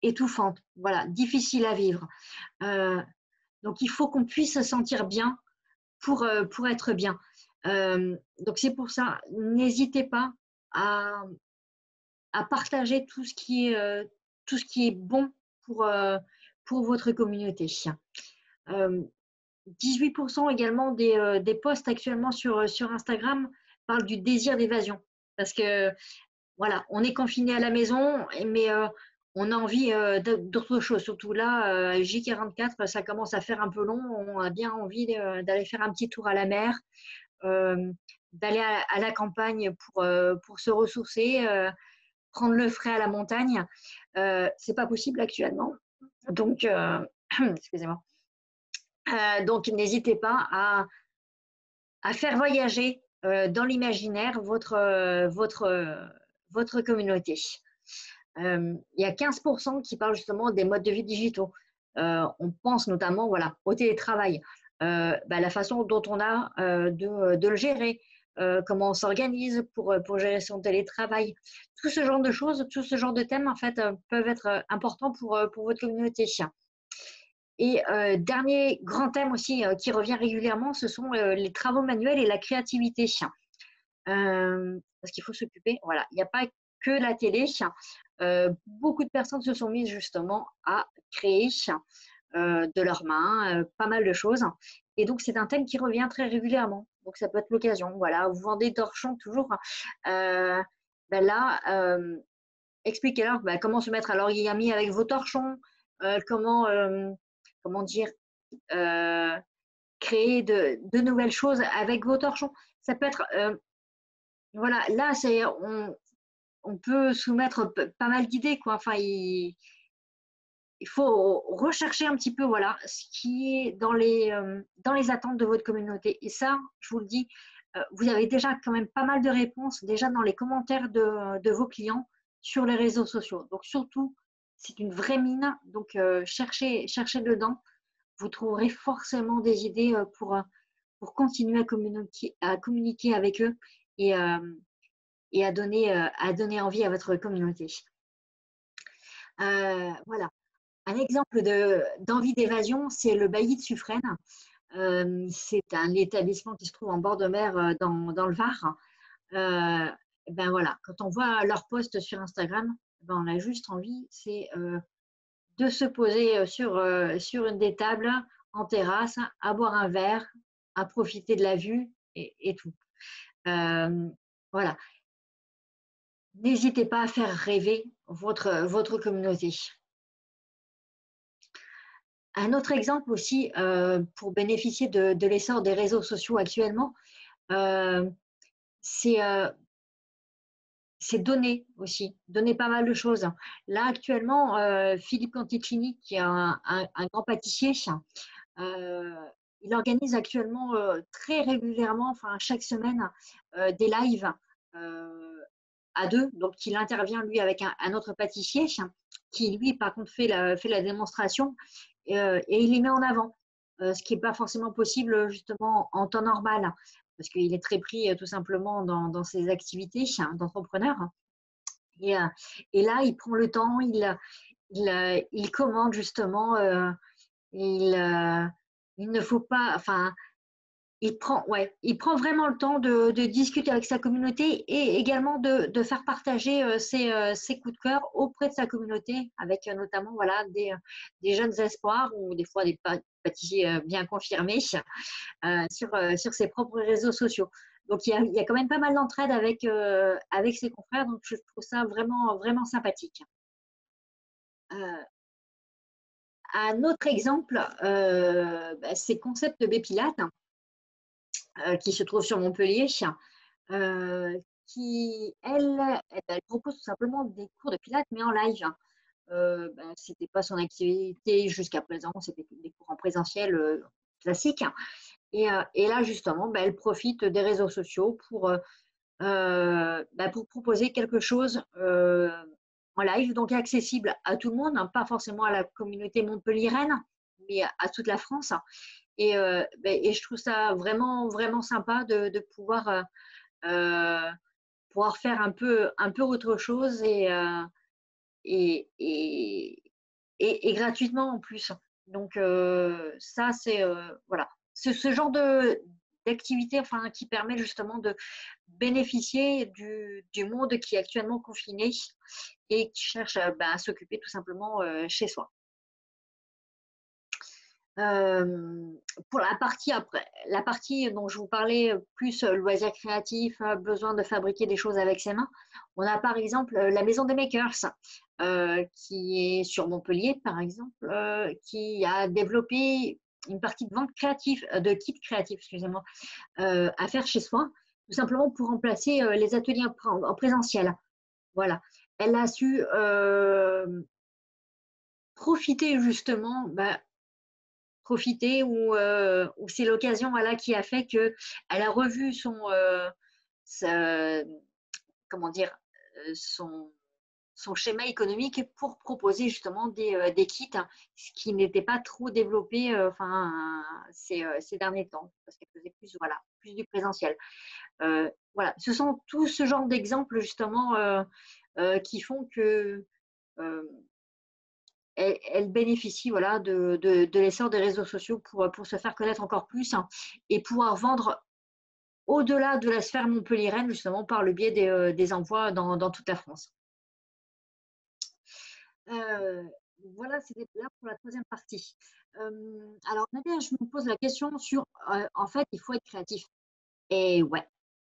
étouffante, voilà, difficile à vivre. Euh, donc, il faut qu'on puisse se sentir bien pour être bien. Donc, c'est pour ça, n'hésitez pas à, à partager tout ce qui est bon pour votre communauté. 18% également des posts actuellement sur Instagram parlent du désir d'évasion. Parce que, voilà, on est confiné à la maison, mais on a envie d'autre chose. Surtout là, J44, ça commence à faire un peu long. On a bien envie d'aller faire un petit tour à la mer, euh, d'aller à la campagne pour se ressourcer, prendre le frais à la montagne. C'est pas possible actuellement. Donc, excusez-moi. Donc, n'hésitez pas à faire voyager dans l'imaginaire votre communauté. Il y a 15% qui parlent justement des modes de vie digitaux. On pense notamment voilà, au télétravail. la façon dont on a de le gérer, comment on s'organise pour gérer son télétravail. Tout ce genre de choses, tout ce genre de thèmes, en fait, peuvent être importants pour votre communauté. Et dernier grand thème aussi qui revient régulièrement, ce sont les travaux manuels et la créativité. Parce qu'il faut s'occuper, voilà, il n'y a pas que la télé. Beaucoup de personnes se sont mises justement à créer de leurs mains, pas mal de choses. Et donc, c'est un thème qui revient très régulièrement. Donc, ça peut être l'occasion. Voilà, vous vendez torchons toujours. Là, expliquez-leur comment se mettre à l'origami avec vos torchons, comment dire, euh, créer de nouvelles choses avec vos torchons. Ça peut être, voilà, là, on peut soumettre pas mal d'idées, quoi. Enfin, il faut rechercher un petit peu, voilà, ce qui est dans les attentes de votre communauté. Et ça, je vous le dis, vous avez déjà quand même pas mal de réponses déjà dans les commentaires de vos clients sur les réseaux sociaux. Donc surtout, c'est une vraie mine. Donc cherchez dedans. Vous trouverez forcément des idées pour continuer à communiquer avec eux et, à donner envie à votre communauté. Voilà. Un exemple d'envie d'évasion, c'est le bailli de Suffren. C'est un établissement qui se trouve en bord de mer dans le Var. Ben voilà, quand on voit leurs posts sur Instagram, ben on a juste envie, c'est de se poser sur une des tables en terrasse, à boire un verre, à profiter de la vue et tout. Voilà. N'hésitez pas à faire rêver votre communauté. Un autre exemple aussi pour bénéficier de l'essor des réseaux sociaux actuellement, c'est donner aussi, donner pas mal de choses. Là actuellement, Philippe Canticchini, qui est un grand pâtissier, il organise actuellement très régulièrement, enfin chaque semaine, des lives à deux. Donc il intervient lui avec un autre pâtissier qui lui par contre fait la démonstration et il les met en avant, ce qui n'est pas forcément possible justement en temps normal, parce qu'il est très pris tout simplement dans ses activités d'entrepreneur. Et, et là, il prend le temps, il commande justement, il ne faut pas, enfin, il prend vraiment le temps de discuter avec sa communauté et également de faire partager ses coups de cœur auprès de sa communauté, avec notamment voilà, des jeunes espoirs ou des fois des pâtissiers bien confirmés sur ses propres réseaux sociaux. Donc, il y a quand même pas mal d'entraide avec ses confrères, donc je trouve ça vraiment, vraiment sympathique. Un autre exemple, c'est Concept Bépilate, qui se trouve sur Montpellier, qui, elle propose tout simplement des cours de pilates, mais en live. Ce n'était pas son activité jusqu'à présent, c'était des cours en présentiel classiques. Et là, justement, elle profite des réseaux sociaux pour proposer quelque chose en live, donc accessible à tout le monde, hein, pas forcément à la communauté montpelliéraine, mais à toute la France. Et je trouve ça vraiment, vraiment sympa de pouvoir faire un peu autre chose et gratuitement en plus. Donc ça, c'est voilà, c'est ce genre d'activité enfin, qui permet justement de bénéficier du monde qui est actuellement confiné et qui cherche à s'occuper tout simplement chez soi. Pour la partie dont je vous parlais, plus loisirs créatifs, besoin de fabriquer des choses avec ses mains, on a par exemple la Maison des Makers, qui est sur Montpellier, par exemple, qui a développé une partie de vente créative, de kits créatifs, excusez-moi, à faire chez soi, tout simplement pour remplacer les ateliers en présentiel. Voilà. Elle a su profiter justement, profiter ou c'est l'occasion voilà, qui a fait qu'elle a revu comment dire, son son schéma économique pour proposer justement des kits, hein, ce qui n'était pas trop développé ces derniers temps, parce qu'elle faisait plus, voilà, plus du présentiel. Voilà, ce sont tout ce genre d'exemples justement qui font que elle bénéficie, voilà, de l'essor des réseaux sociaux pour se faire connaître encore plus, hein, et pouvoir vendre au-delà de la sphère montpelliéraine, justement par le biais des envois dans toute la France. Voilà, c'était là pour la troisième partie. Alors, Nadia, je me pose la question sur, en fait, il faut être créatif. Et ouais,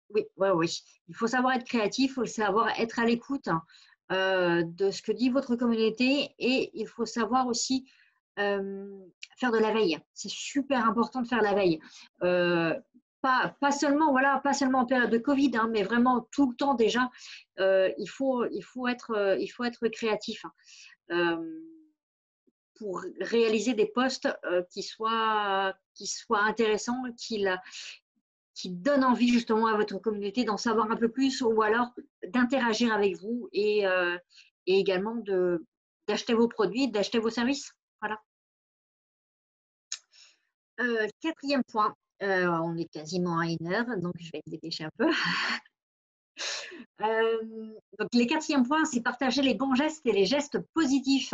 oui, ouais, oui. Il faut savoir être créatif, il faut savoir être à l'écoute, hein, de ce que dit votre communauté, et il faut savoir aussi faire de la veille. C'est super important de faire la veille. Pas seulement, voilà, pas seulement en période de Covid, hein, mais vraiment tout le temps déjà. Il faut être créatif, hein, pour réaliser des posts qui soient intéressants, qui donnent envie justement à votre communauté d'en savoir un peu plus, ou alors d'interagir avec vous, et également d'acheter vos produits, d'acheter vos services. Voilà. Quatrième point, on est quasiment à 1 heure, donc je vais me dépêcher un peu. Donc les quatrième points, c'est partager les bons gestes et les gestes positifs.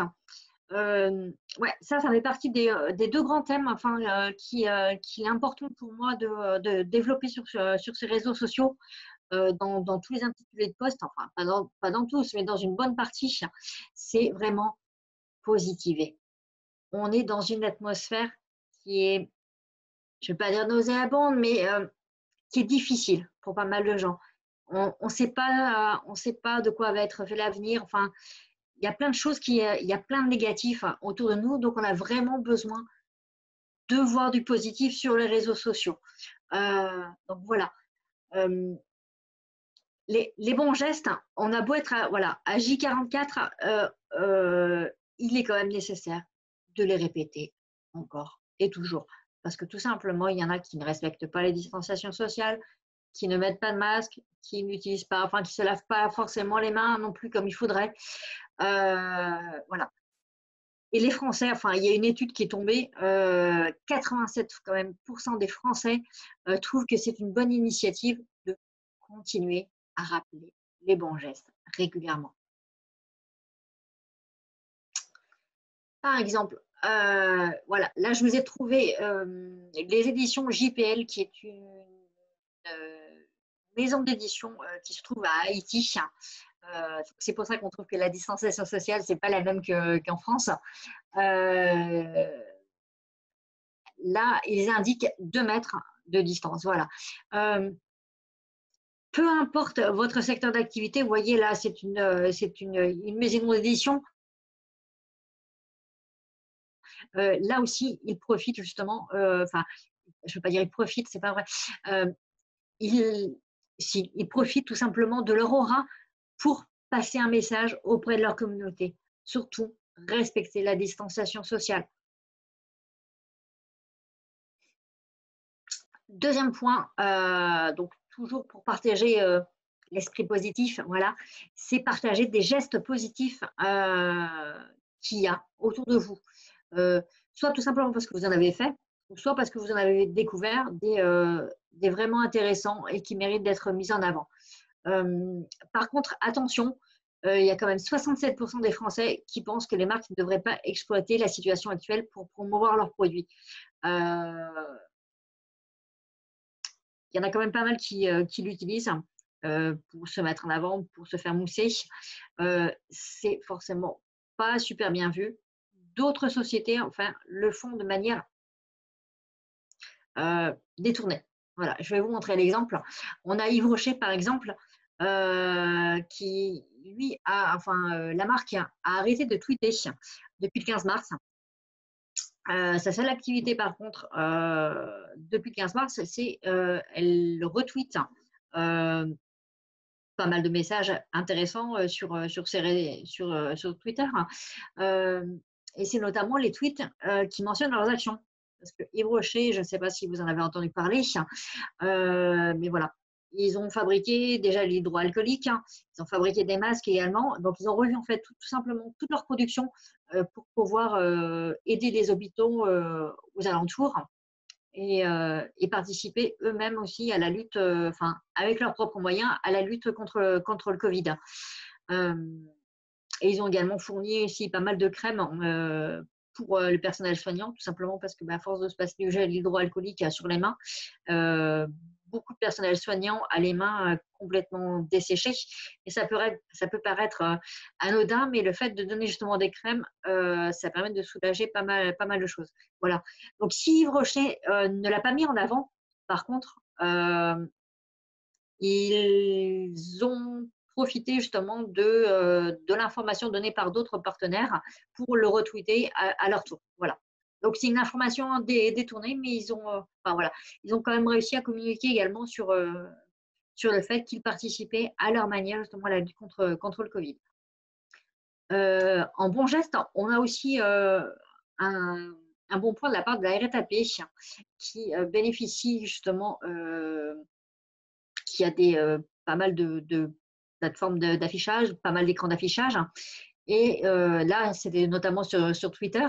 Ouais, ça fait partie des deux grands thèmes, enfin, qui est important pour moi de développer sur ces réseaux sociaux, dans tous les intitulés de posts, enfin, pas dans tous, mais dans une bonne partie. C'est vraiment positiver. On est dans une atmosphère qui est, je ne vais pas dire nauséabonde, mais qui est difficile pour pas mal de gens. On ne sait pas, de quoi va être fait l'avenir. Enfin, il y a plein de choses il y a plein de négatifs, hein, autour de nous, donc on a vraiment besoin de voir du positif sur les réseaux sociaux. Donc voilà. Les bons gestes, hein, on a beau être à J44, il est quand même nécessaire de les répéter encore et toujours. Parce que tout simplement, il y en a qui ne respectent pas les distanciations sociales, qui ne mettent pas de masque, qui n'utilisent pas, enfin, qui ne se lavent pas forcément les mains non plus comme il faudrait. Voilà. Et les Français, enfin, il y a une étude qui est tombée, 87 quand même % des Français trouvent que c'est une bonne initiative de continuer à rappeler les bons gestes régulièrement. Par exemple, voilà, là je vous ai trouvé les éditions JPL, qui est une maison d'édition qui se trouve à Haïti. C'est pour ça qu'on trouve que la distanciation sociale, c'est pas la même qu'en France. Là, ils indiquent 2 mètres de distance. Voilà. Peu importe votre secteur d'activité, vous voyez là, c'est une maison d'édition. Là aussi, ils profitent justement, enfin, je ne veux pas dire ils profitent, c'est pas vrai. Ils profitent tout simplement de leur aura pour passer un message auprès de leur communauté. Surtout, respecter la distanciation sociale. Deuxième point, donc toujours pour partager l'esprit positif, voilà, c'est partager des gestes positifs qu'il y a autour de vous. Soit tout simplement parce que vous en avez fait, ou soit parce que vous en avez découvert des vraiment intéressants et qui méritent d'être mis en avant. Par contre, attention, il y a quand même 67 % des Français qui pensent que les marques ne devraient pas exploiter la situation actuelle pour promouvoir leurs produits. Il y en a quand même pas mal qui l'utilisent pour se mettre en avant, pour se faire mousser. C'est forcément pas super bien vu. D'autres sociétés, enfin, le font de manière détournée. Voilà, je vais vous montrer l'exemple. On a Yves Rocher, par exemple, qui, lui, la marque a arrêté de tweeter depuis le 15 mars. Sa seule activité, par contre, depuis le 15 mars, c'est elle retweet pas mal de messages intéressants sur Twitter. Et c'est notamment les tweets qui mentionnent leurs actions. Parce que Yves Rocher, je ne sais pas si vous en avez entendu parler, mais voilà, ils ont fabriqué déjà l'hydroalcoolique, hein, ils ont fabriqué des masques également. Donc, ils ont revu en fait tout simplement toute leur production pour pouvoir aider les hôpitaux aux alentours et participer eux-mêmes aussi à la lutte, enfin, avec leurs propres moyens, à la lutte contre le Covid. Euh, et ils ont également fourni aussi pas mal de crèmes pour le personnel soignant, tout simplement parce que, à force de se passer du gel hydroalcoolique sur les mains, beaucoup de personnel soignant a les mains complètement desséchées. Et ça peut paraître anodin, mais le fait de donner justement des crèmes, ça permet de soulager pas mal de choses. Voilà. Donc, si Yves Rocher ne l'a pas mis en avant, par contre, ils ont profité justement de l'information donnée par d'autres partenaires pour le retweeter à leur tour. Voilà. Donc, c'est une information détournée, mais enfin, voilà, ils ont quand même réussi à communiquer également sur le fait qu'ils participaient à leur manière justement à la lutte contre le Covid. En bon geste, on a aussi un bon point de la part de la RATP qui bénéficie justement, qui a pas mal de plateformes d'affichage, pas mal d'écrans d'affichage. Et là, c'était notamment sur Twitter.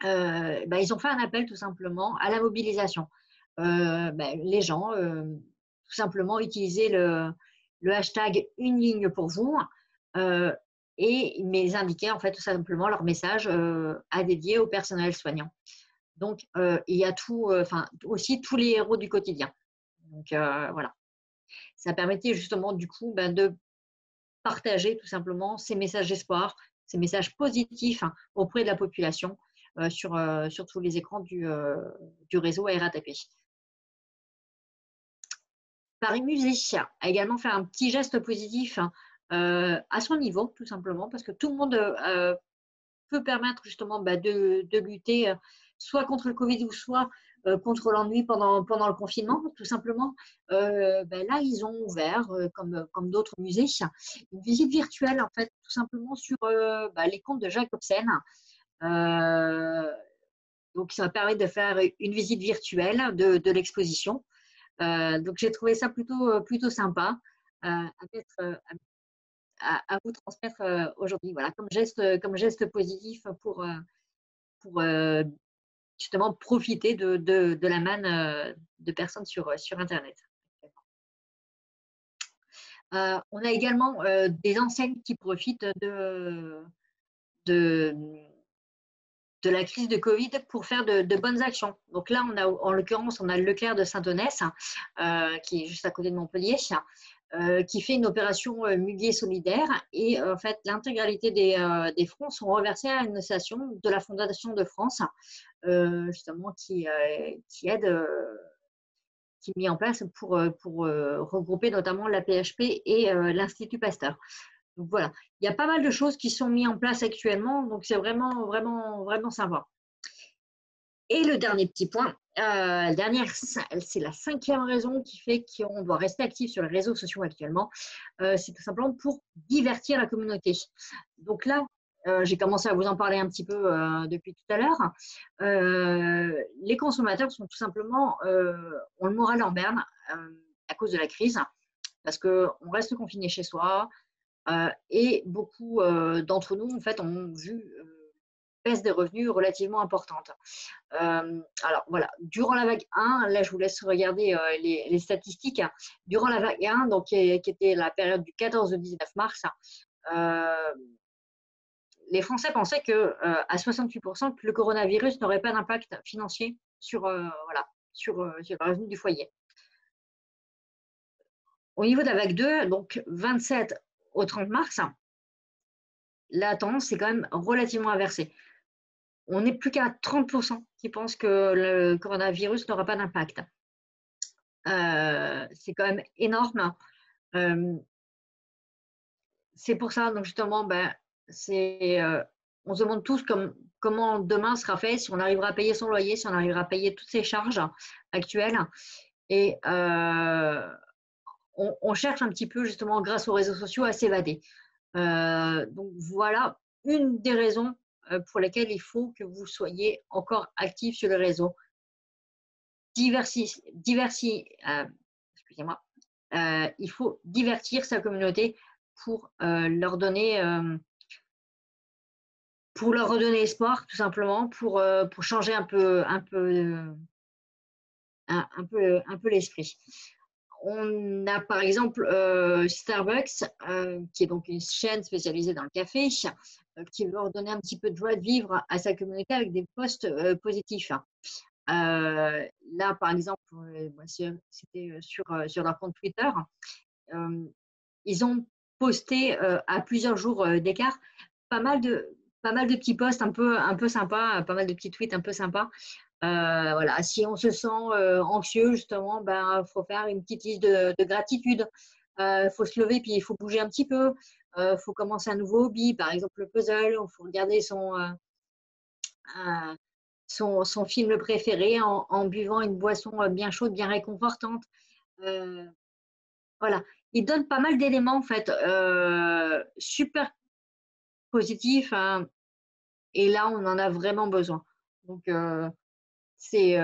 Ils ont fait un appel tout simplement à la mobilisation. Les gens, tout simplement, utilisaient le hashtag une ligne pour vous mais ils indiquaient en fait tout simplement leur message à dédier au personnel soignant. Donc, il y a aussi tous les héros du quotidien. Donc, voilà. Ça permettait justement du coup de partager tout simplement ces messages d'espoir, ces messages positifs auprès de la population sur tous les écrans du réseau RATP. Paris Musée a également fait un petit geste positif à son niveau, tout simplement, parce que tout le monde peut permettre justement de lutter soit contre le Covid ou soit contre l'ennui pendant le confinement, tout simplement. Là, ils ont ouvert, comme d'autres musées, une visite virtuelle, en fait, tout simplement sur les comptes de Jacobsen. Donc, ça permet de faire une visite virtuelle de l'exposition. Donc, j'ai trouvé ça plutôt sympa à vous transmettre aujourd'hui. Voilà, comme geste positif pour justement profiter de la manne de personnes sur Internet. On a également des enseignes qui profitent de la crise de Covid pour faire de bonnes actions. Donc là, en l'occurrence, on a Leclerc de Saint-Onès, qui est juste à côté de Montpellier, qui fait une opération muguet solidaire. Et en fait, l'intégralité des fonds sont reversés à une association de la Fondation de France, justement, qui aide, qui est mis en place pour regrouper notamment la PHP et l'Institut Pasteur. Donc voilà, il y a pas mal de choses qui sont mises en place actuellement, donc c'est vraiment, vraiment, vraiment sympa. Et le dernier petit point, c'est la 5e raison qui fait qu'on doit rester actif sur les réseaux sociaux actuellement, c'est tout simplement pour divertir la communauté. Donc là, j'ai commencé à vous en parler un petit peu depuis tout à l'heure. Les consommateurs sont tout simplement, ont le moral en berne à cause de la crise, parce qu'on reste confiné chez soi et beaucoup d'entre nous, en fait, ont vu baisse des revenus relativement importante. Alors voilà, durant la vague 1, là je vous laisse regarder les statistiques. Durant la vague 1, donc, qui était la période du 14 au 19 mars, les Français pensaient à 68% que le coronavirus n'aurait pas d'impact financier sur le revenu du foyer. Au niveau de la vague 2, donc 27 au 30 mars, la tendance est quand même relativement inversée. On n'est plus qu'à 30% qui pensent que le coronavirus n'aura pas d'impact. C'est quand même énorme. C'est pour ça, donc justement, on se demande tous comment demain sera fait, si on arrivera à payer son loyer, si on arrivera à payer toutes ses charges actuelles. Et on cherche un petit peu, justement, grâce aux réseaux sociaux, à s'évader. Donc voilà une des raisons pour lesquelles il faut que vous soyez encore actifs sur le réseau. Excusez-moi. il faut divertir sa communauté pour leur donner espoir, tout simplement, pour changer un peu l'esprit. On a par exemple Starbucks, qui est donc une chaîne spécialisée dans le café, qui veut redonner un petit peu de joie de vivre à sa communauté avec des posts positifs. Là, par exemple, c'était sur leur compte Twitter. Ils ont posté à plusieurs jours d'écart pas mal de, pas mal de petits posts un peu sympas, pas mal de petits tweets un peu sympas. Voilà, si on se sent anxieux, justement, ben, faut faire une petite liste de gratitude. Faut se lever, puis il faut bouger un petit peu. Faut commencer un nouveau hobby, par exemple le puzzle. Il faut regarder son film préféré en buvant une boisson bien chaude, bien réconfortante. Euh, voilà, il donne pas mal d'éléments en fait, super positifs, hein, et là on en a vraiment besoin. Donc c'est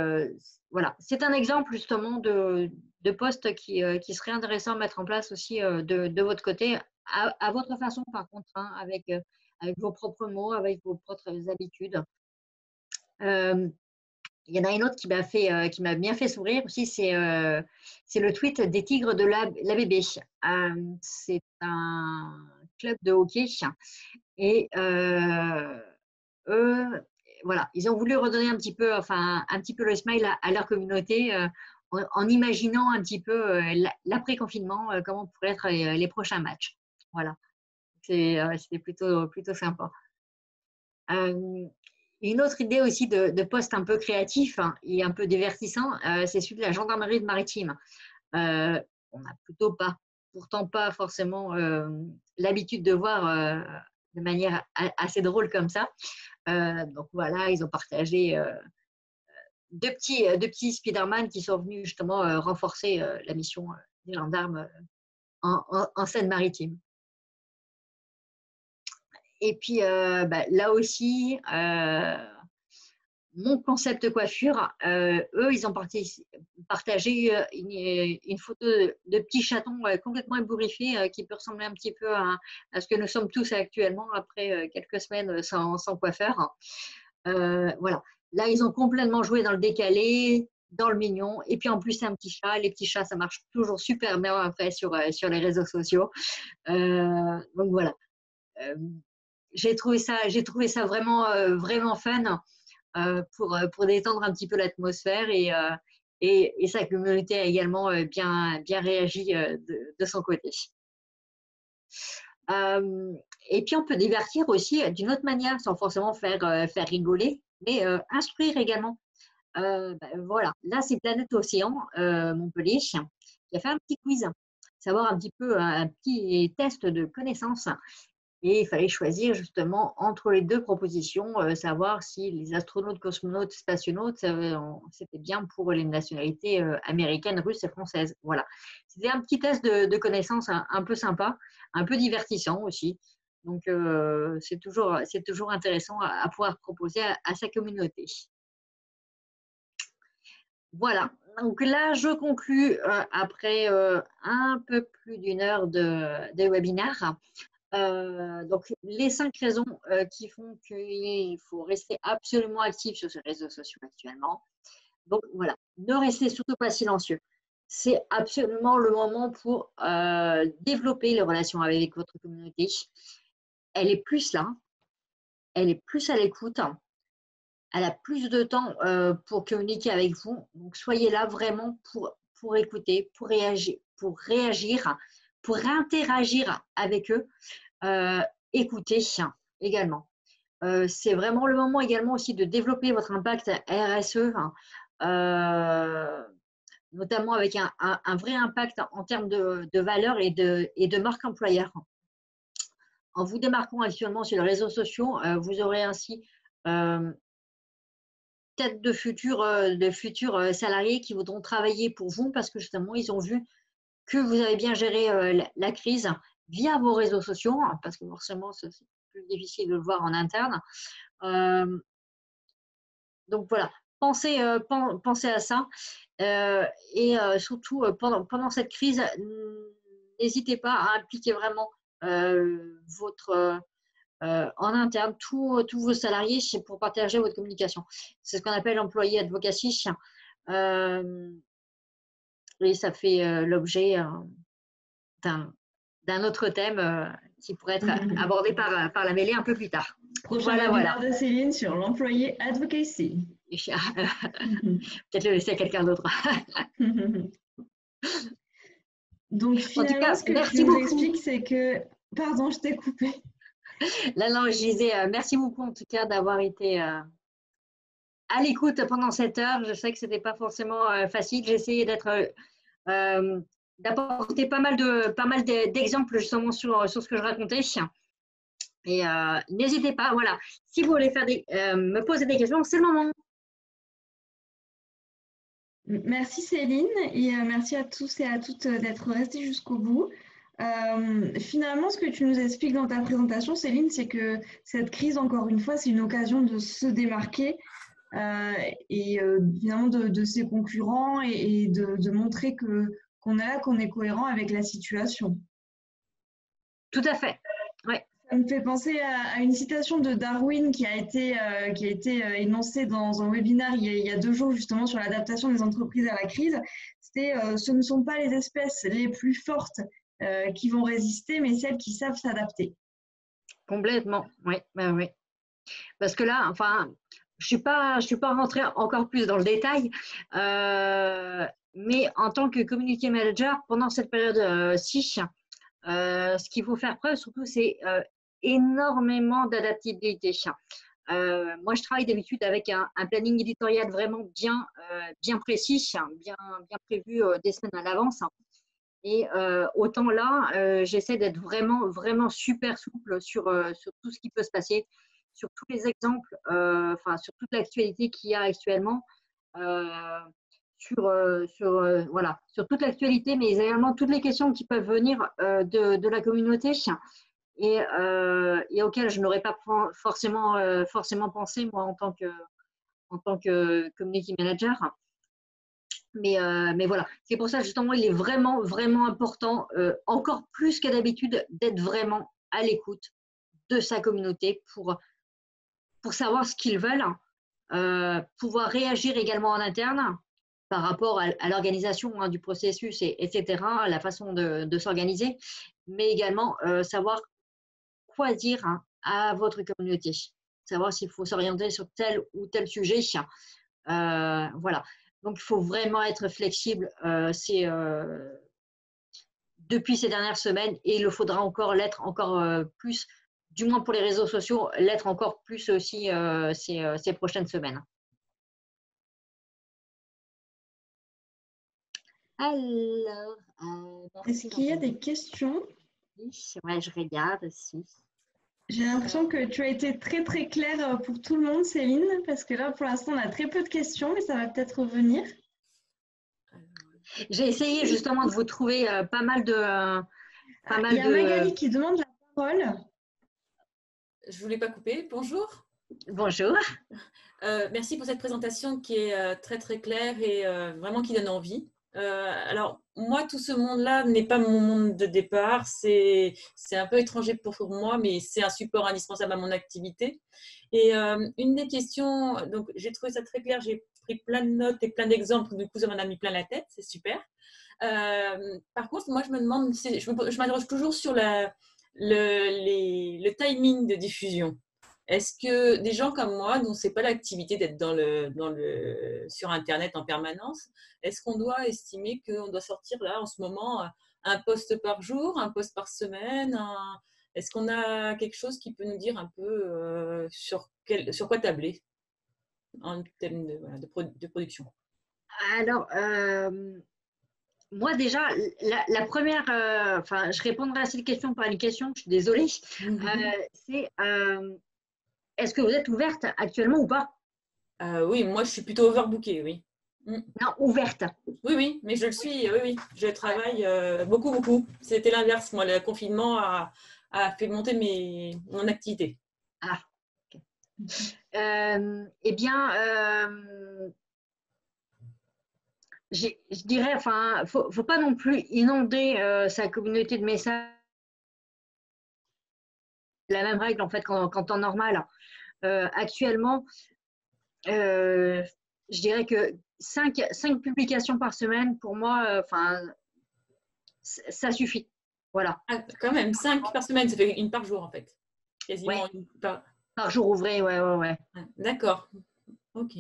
voilà, c'est un exemple justement de poste qui serait intéressant à mettre en place aussi de votre côté, à votre façon par contre, hein, avec vos propres mots, avec vos propres habitudes. Euh, Il y en a une autre qui m'a bien fait sourire aussi, c'est le tweet des Tigres de l'ABB. C'est un club de hockey et eux, voilà, ils ont voulu redonner un petit peu le smile à leur communauté en imaginant un petit peu l'après-confinement, comment pourraient être les prochains matchs. Voilà, c'était plutôt sympa. Euh, une autre idée aussi de poste un peu créatif, hein, et un peu divertissant, c'est celui de la gendarmerie de maritime. On n'a pourtant pas forcément l'habitude de voir de manière assez drôle comme ça. Donc voilà, ils ont partagé deux petits Spider-Man qui sont venus justement renforcer la mission des gendarmes en Seine-Maritime. Et puis là aussi, mon concept coiffure, eux, ils ont partagé une photo de petits chatons complètement ébouriffés qui peut ressembler un petit peu à ce que nous sommes tous actuellement après quelques semaines sans coiffeur. Voilà. Là, ils ont complètement joué dans le décalé, dans le mignon. Et puis en plus, c'est un petit chat. Les petits chats, ça marche toujours super bien après sur les réseaux sociaux. Donc voilà. Euh, j'ai trouvé ça vraiment, vraiment fun pour détendre un petit peu l'atmosphère et sa communauté a également bien réagi de son côté. Et puis on peut divertir aussi d'une autre manière sans forcément faire rigoler, mais instruire également. Voilà, là c'est Planète Océan, Montpellier, qui a fait un petit quiz, savoir un petit peu un petit test de connaissances. Et il fallait choisir justement entre les deux propositions, savoir si les astronautes, cosmonautes, spationautes, c'était bien pour les nationalités américaines, russes et françaises. Voilà. C'était un petit test de connaissances un peu sympa, un peu divertissant aussi. Donc, c'est toujours intéressant à pouvoir proposer à sa communauté. Voilà. Donc là, je conclus après un peu plus d'une heure de webinaire. Donc, les 5 raisons qui font qu'il faut rester absolument actif sur ces réseaux sociaux actuellement. Donc, voilà, ne restez surtout pas silencieux. C'est absolument le moment pour développer les relations avec votre communauté. Elle est plus là, elle est plus à l'écoute, elle a plus de temps pour communiquer avec vous. Donc, soyez là vraiment pour écouter, pour réagir, pour interagir avec eux. Écouter également. C'est vraiment le moment également aussi de développer votre impact RSE, notamment avec un vrai impact en termes de valeur et de marque employeur. En vous démarquant actuellement sur les réseaux sociaux, vous aurez ainsi peut-être de futurs salariés qui voudront travailler pour vous parce que justement, ils ont vu que vous avez bien géré la crise via vos réseaux sociaux, parce que forcément, c'est plus difficile de le voir en interne. Donc voilà, pensez à ça. Et surtout, pendant cette crise, n'hésitez pas à impliquer vraiment en interne tous vos salariés pour partager votre communication. C'est ce qu'on appelle l'employé advocacy. Et ça fait l'objet d'un autre thème qui pourrait être abordé par la mêlée un peu plus tard. Prochain webinaire de Céline sur l'employé advocacy. Peut-être le laisser à quelqu'un d'autre. Donc finalement, ce que tu nous expliques, c'est que… Pardon, je t'ai coupé. Là, non, je disais merci beaucoup en tout cas d'avoir été à l'écoute pendant cette heure. Je sais que ce n'était pas forcément facile. J'ai essayé d'apporter pas mal d'exemples justement sur ce que je racontais. Et n'hésitez pas, voilà, si vous voulez me poser des questions, c'est le moment. Merci Céline et merci à tous et à toutes d'être restés jusqu'au bout. Finalement, ce que tu nous expliques dans ta présentation, Céline, c'est que cette crise, encore une fois, c'est une occasion de se démarquer et finalement de ses concurrents et de montrer qu'on est là, qu'on est cohérent avec la situation. Tout à fait, oui. Ça me fait penser à une citation de Darwin qui a été énoncée dans un webinaire il y a 2 jours justement sur l'adaptation des entreprises à la crise. C'était ce ne sont pas les espèces les plus fortes qui vont résister, mais celles qui savent s'adapter. Complètement, oui, oui. Parce que là, enfin, je suis pas rentrée encore plus dans le détail, mais en tant que community manager, pendant cette période-ci, ce qu'il faut faire preuve surtout, c'est énormément d'adaptabilité. Moi, je travaille d'habitude avec un planning éditorial vraiment bien précis, bien prévu des semaines à l'avance. Et autant là, j'essaie d'être vraiment super souple sur tout ce qui peut se passer, sur tous les exemples, sur toute l'actualité qu'il y a actuellement, sur toute l'actualité, mais également toutes les questions qui peuvent venir de la communauté et auxquelles je n'aurais pas forcément pensé, moi, en tant que community manager. Mais voilà, c'est pour ça justement il est vraiment important, encore plus qu'à d'habitude, d'être vraiment à l'écoute de sa communauté pour savoir ce qu'ils veulent, pouvoir réagir également en interne par rapport à l'organisation du processus, etc., à la façon de s'organiser, mais également savoir quoi dire à votre communauté, savoir s'il faut s'orienter sur tel ou tel sujet. Voilà. Donc, il faut vraiment être flexible depuis ces dernières semaines et il le faudra l'être encore plus, du moins pour les réseaux sociaux, l'être encore plus aussi ces prochaines semaines. Alors, est-ce qu'il y a des questions? Ouais, je regarde aussi. J'ai l'impression que tu as été très claire pour tout le monde, Céline, parce que là, pour l'instant, on a très peu de questions, mais ça va peut-être revenir. J'ai essayé justement de vous trouver pas mal de… Il y a Magali qui demande la parole. Je ne voulais pas couper. Bonjour. Bonjour. Merci pour cette présentation qui est très claire et vraiment qui donne envie. Alors, moi, tout ce monde-là n'est pas mon monde de départ. C'est un peu étranger pour moi, mais c'est un support indispensable à mon activité. Et une des questions, donc j'ai trouvé ça très clair, j'ai pris plein de notes et plein d'exemples, du coup, ça m'en a mis plein la tête, c'est super. Par contre, moi, je me demande, je m'interroge toujours sur le timing de diffusion. Est-ce que des gens comme moi, dont ce n'est pas l'activité d'être sur Internet en permanence, est-ce qu'on doit estimer qu'on doit sortir là en ce moment un post par jour, un post par semaine Est-ce qu'on a quelque chose qui peut nous dire un peu sur quoi tabler en termes de production? Alors, moi déjà, la première, je répondrai à cette question par une question, je suis désolée, c'est… est-ce que vous êtes ouverte actuellement ou pas? Oui, moi je suis plutôt overbookée, oui. Non, ouverte. Oui, mais je le suis, oui. Je travaille beaucoup. C'était l'inverse, moi, le confinement a fait monter mon activité. Ah, okay. Eh bien, je dirais, enfin, faut pas non plus inonder sa communauté de messages. La même règle en fait qu'en temps normal. Actuellement, euh, je dirais que 5 publications par semaine, pour moi, enfin, ça suffit. Voilà. Ah, quand même, 5 par semaine, ça fait une par jour en fait. Ouais, Quasiment une par. par jour ouvré, ouais, ouais, ouais. Ah, d'accord. Ok.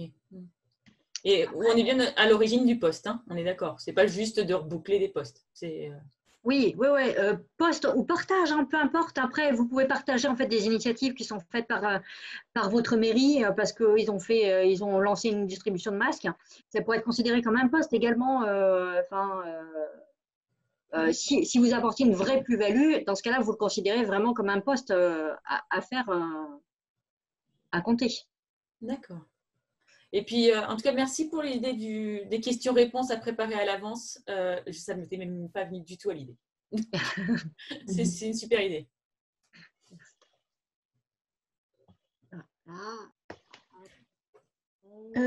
Et où on est bien à l'origine du poste, hein, on est d'accord. C'est pas juste de reboucler des postes. Oui, oui, oui. Poste ou partage, hein, peu importe. Après, vous pouvez partager en fait des initiatives qui sont faites par votre mairie parce qu'ils ils ont lancé une distribution de masques. Ça pourrait être considéré comme un poste également. Si vous apportez une vraie plus-value, dans ce cas-là, vous le considérez vraiment comme un poste à faire, à compter. D'accord. Et puis, en tout cas, merci pour l'idée des questions-réponses à préparer à l'avance. Ça ne m'était même pas venu du tout à l'idée. C'est une super idée.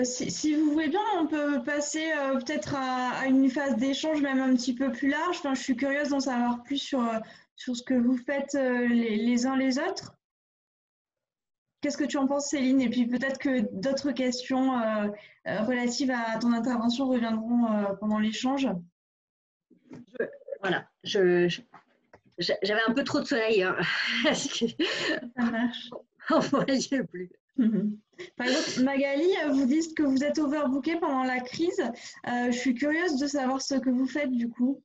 Si vous voulez bien, on peut passer peut-être à une phase d'échange même un petit peu plus large. Enfin, je suis curieuse d'en savoir plus sur ce que vous faites les uns les autres. Qu'est-ce que tu en penses, Céline? Et puis peut-être que d'autres questions relatives à ton intervention reviendront pendant l'échange. Voilà, j'avais un peu trop de soleil. Hein. Ça marche. On ne voyait plus. Par exemple, Magali, vous dites que vous êtes overbooké pendant la crise. Je suis curieuse de savoir ce que vous faites du coup.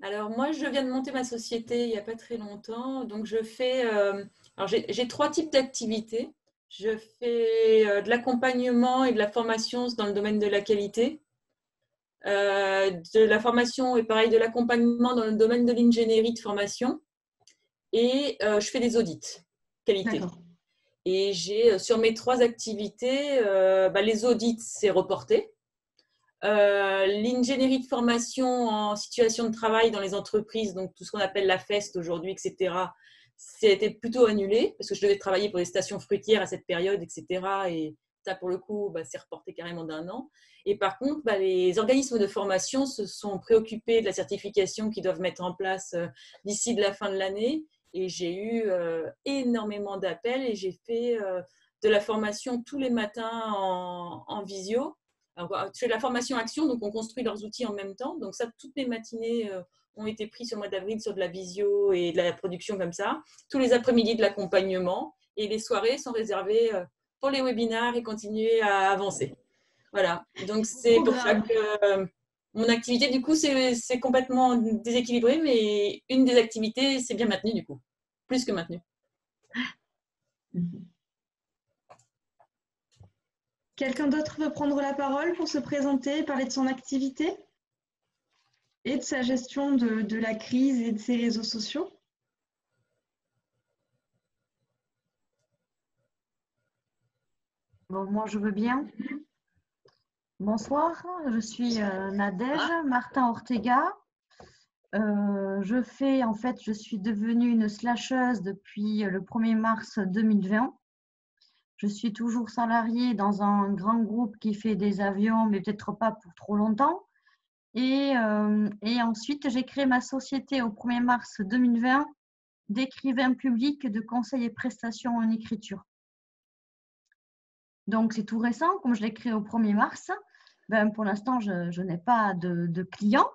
Alors, moi, je viens de monter ma société il n'y a pas très longtemps. Donc, je fais. Alors, j'ai 3 types d'activités. Je fais de l'accompagnement et de la formation dans le domaine de la qualité. De la formation et pareil de l'accompagnement dans le domaine de l'ingénierie de formation. Et je fais des audits qualité. Et j'ai sur mes 3 activités, les audits, c'est reporté. L'ingénierie de formation en situation de travail dans les entreprises, donc tout ce qu'on appelle la FEST aujourd'hui, etc., c'était plutôt annulé parce que je devais travailler pour les stations fruitières à cette période, etc. Et ça, pour le coup, c'est reporté carrément d'1 an. Et par contre, les organismes de formation se sont préoccupés de la certification qu'ils doivent mettre en place d'ici de la fin de l'année. Et j'ai eu énormément d'appels et j'ai fait de la formation tous les matins en visio. Alors, je fais de la formation action, donc on construit leurs outils en même temps. Donc ça, toutes les matinées ont été prises sur le mois d'avril sur de la visio et de la production comme ça. Tous les après-midi de l'accompagnement et les soirées sont réservées pour les webinaires et continuer à avancer. Voilà. Donc c'est pour ça que mon activité, du coup, c'est complètement déséquilibré, mais une des activités, c'est bien maintenu, du coup. Plus que maintenu. Quelqu'un d'autre veut prendre la parole pour se présenter et parler de son activité et de sa gestion de la crise et de ses réseaux sociaux? Bon, moi, je veux bien. Bonsoir, je suis Nadège Martin Ortega. Je suis devenue une slasheuse depuis le 1er mars 2020. Je suis toujours salariée dans un grand groupe qui fait des avions, mais peut-être pas pour trop longtemps. Et ensuite, j'ai créé ma société au 1er mars 2020 d'écrivain public de conseils et prestations en écriture. Donc, c'est tout récent, comme je l'ai créé au 1er mars. Pour l'instant, je n'ai pas de clients.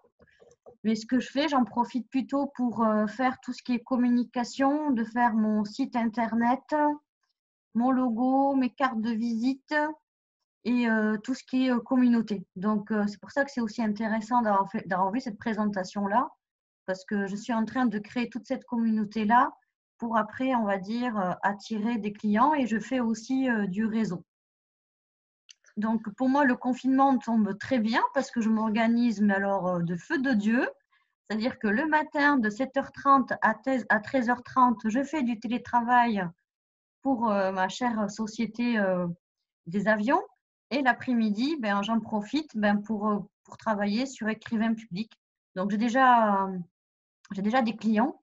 Mais ce que je fais, j'en profite plutôt pour faire tout ce qui est communication, de faire mon site internet, mon logo, mes cartes de visite et tout ce qui est communauté. Donc, c'est pour ça que c'est aussi intéressant d'avoir vu cette présentation-là, parce que je suis en train de créer toute cette communauté-là pour après, on va dire, attirer des clients et je fais aussi du réseau. Donc, pour moi, le confinement tombe très bien parce que je m'organise, mais alors de feu de Dieu. C'est-à-dire que le matin, de 7h30 à 13h30, je fais du télétravail pour ma chère société des avions. Et l'après-midi, j'en profite pour travailler sur écrivain public. Donc, j'ai déjà des clients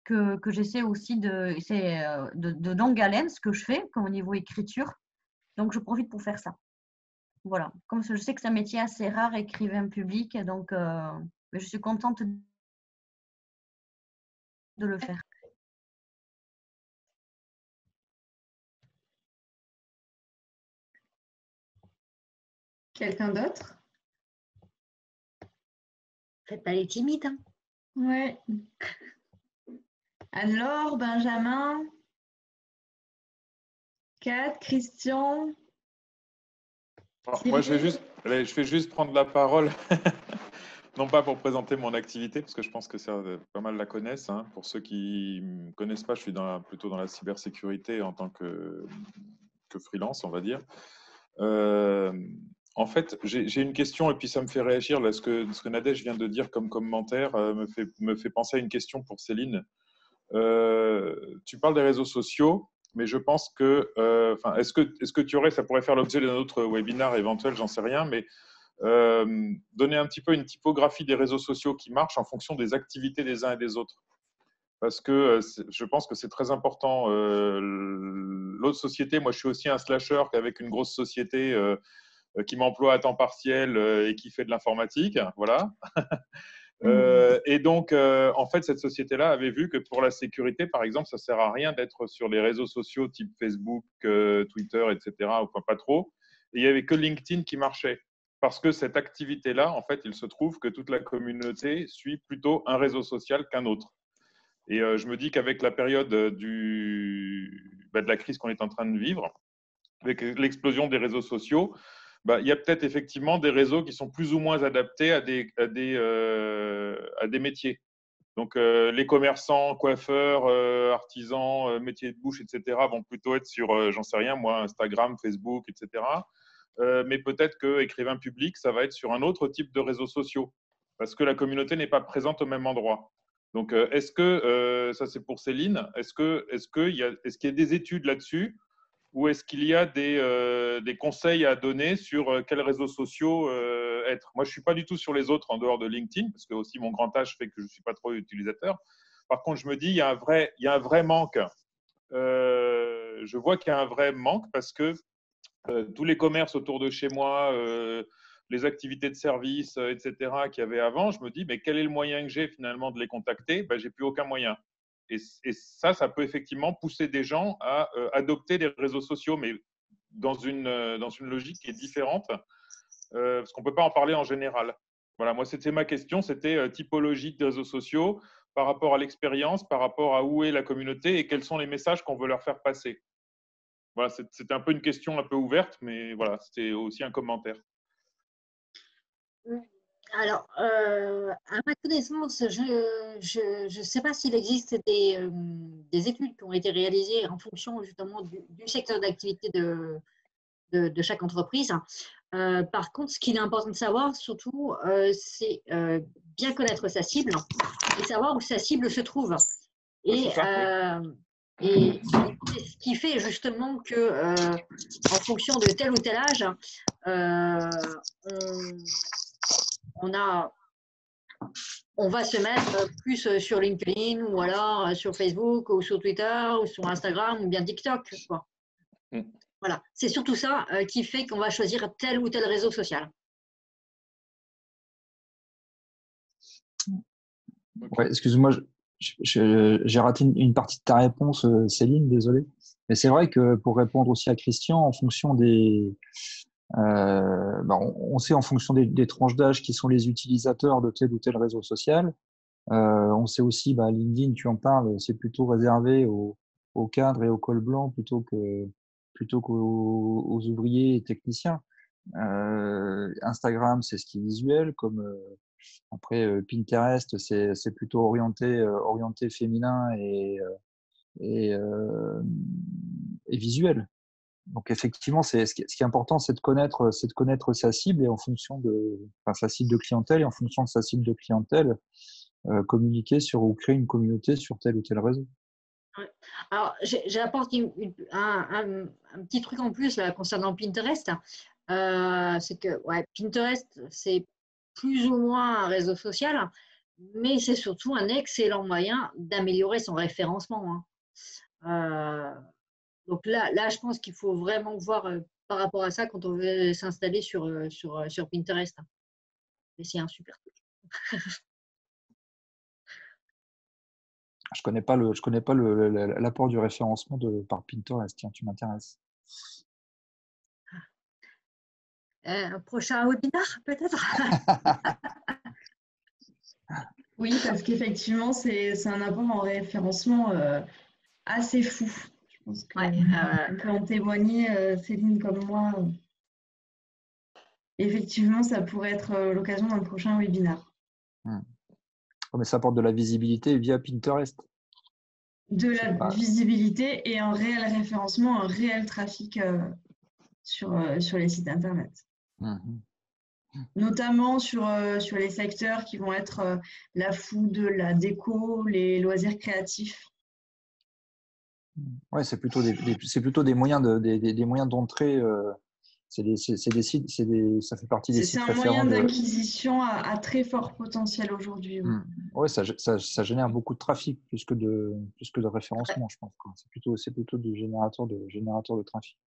que j'essaie aussi de longue haleine ce que je fais, comme au niveau écriture. Donc, je profite pour faire ça. Voilà. Comme je sais que c'est un métier assez rare, écrivain public, donc je suis contente de le faire. Quelqu'un d'autre? Faites pas les timides. Hein. Ouais. Anne-Laure, Benjamin, Kat, Christian. Alors, moi, je vais juste prendre la parole, non pas pour présenter mon activité, parce que je pense que pas mal la connaissent. Hein. Pour ceux qui ne me connaissent pas, je suis plutôt dans la cybersécurité en tant que freelance, on va dire. En fait, j'ai une question et puis ça me fait réagir. Là, ce que Nadège vient de dire comme commentaire me fait penser à une question pour Céline. Tu parles des réseaux sociaux, mais je pense que, est-ce que tu aurais, ça pourrait faire l'objet d'un autre webinaire éventuel, j'en sais rien, mais donner un petit peu une typographie des réseaux sociaux qui marchent en fonction des activités des uns et des autres. Parce que je pense que c'est très important. L'autre société, moi je suis aussi un slasher avec une grosse société qui m'emploie à temps partiel et qui fait de l'informatique. Voilà. Et donc, en fait, cette société-là avait vu que pour la sécurité, par exemple, ça ne sert à rien d'être sur les réseaux sociaux type Facebook, Twitter, etc., enfin pas trop. Et il n'y avait que LinkedIn qui marchait. Parce que cette activité-là, en fait, il se trouve que toute la communauté suit plutôt un réseau social qu'un autre. Et je me dis qu'avec la période de la crise qu'on est en train de vivre, avec l'explosion des réseaux sociaux, il y a peut-être effectivement des réseaux qui sont plus ou moins adaptés à des métiers. Donc, les commerçants, coiffeurs, artisans, métiers de bouche, etc., vont plutôt être sur, j'en sais rien, moi, Instagram, Facebook, etc. Mais peut-être que écrivain public, ça va être sur un autre type de réseaux sociaux, parce que la communauté n'est pas présente au même endroit. Donc, est-ce que, ça c'est pour Céline, est-ce qu'il y a des études là-dessus? Ou est-ce qu'il y a des conseils à donner sur quels réseaux sociaux être? Moi, je ne suis pas du tout sur les autres en dehors de LinkedIn, parce que aussi mon grand âge fait que je ne suis pas trop utilisateur. Par contre, je me dis, il y a un vrai manque. Je vois qu'il y a un vrai manque parce que tous les commerces autour de chez moi, les activités de service, etc., qu'il y avait avant, je me dis, mais quel est le moyen que j'ai finalement de les contacter? Je n'ai plus aucun moyen. Et ça peut effectivement pousser des gens à adopter les réseaux sociaux, mais dans une logique qui est différente, parce qu'on ne peut pas en parler en général. Voilà, moi, c'était ma question, c'était typologie des réseaux sociaux par rapport à l'expérience, par rapport à où est la communauté et quels sont les messages qu'on veut leur faire passer. Voilà, c'était un peu une question un peu ouverte, mais voilà, c'était aussi un commentaire. Alors, à ma connaissance, je ne sais pas s'il existe des études qui ont été réalisées en fonction justement du secteur d'activité de chaque entreprise. Par contre, ce qu'il est important de savoir, surtout, c'est bien connaître sa cible et savoir où sa cible se trouve. Et c'est ce qui fait justement que, en fonction de tel ou tel âge, on va se mettre plus sur LinkedIn ou alors sur Facebook ou sur Twitter ou sur Instagram ou bien TikTok, quoi. Voilà, c'est surtout ça qui fait qu'on va choisir tel ou tel réseau social. Ouais, excuse-moi, j'ai raté une partie de ta réponse, Céline, désolé. Mais c'est vrai que pour répondre aussi à Christian, en fonction on sait en fonction des tranches d'âge qui sont les utilisateurs de tel ou tel réseau social. On sait aussi, LinkedIn, tu en parles, c'est plutôt réservé aux cadres et aux cols blancs plutôt qu'aux ouvriers et techniciens. Instagram, c'est ce qui est visuel, comme après Pinterest, c'est plutôt orienté féminin et visuel. Donc effectivement, ce qui est important, c'est de connaître sa cible et en fonction sa cible de clientèle et en fonction de sa cible de clientèle, communiquer sur ou créer une communauté sur tel ou tel réseau. Ouais. Alors, j'apporte un petit truc en plus là, concernant Pinterest. C'est que Pinterest, c'est plus ou moins un réseau social, mais c'est surtout un excellent moyen d'améliorer son référencement, hein. Donc là, je pense qu'il faut vraiment voir par rapport à ça quand on veut s'installer sur Pinterest. Mais c'est un super truc. Je connais pas l'apport du référencement par Pinterest. Tiens, tu m'intéresses. Un prochain webinaire, peut-être? Oui, parce qu'effectivement, c'est un apport en référencement assez fou. Je pense Ouais, qu'on peut en témoigner, Céline comme moi. Effectivement, ça pourrait être l'occasion d'un prochain webinaire. Mais ça apporte de la visibilité via Pinterest. De la visibilité et un réel référencement, un réel trafic sur les sites Internet. Notamment sur les secteurs qui vont être la food, la déco, les loisirs créatifs. Ouais, c'est plutôt des moyens d'entrée. Ça fait partie des sites C'est un référents. moyen d'acquisition à très fort potentiel aujourd'hui. Oui. Ouais, ça génère beaucoup de trafic plus que de référencement, je pense. C'est plutôt du générateur de trafic.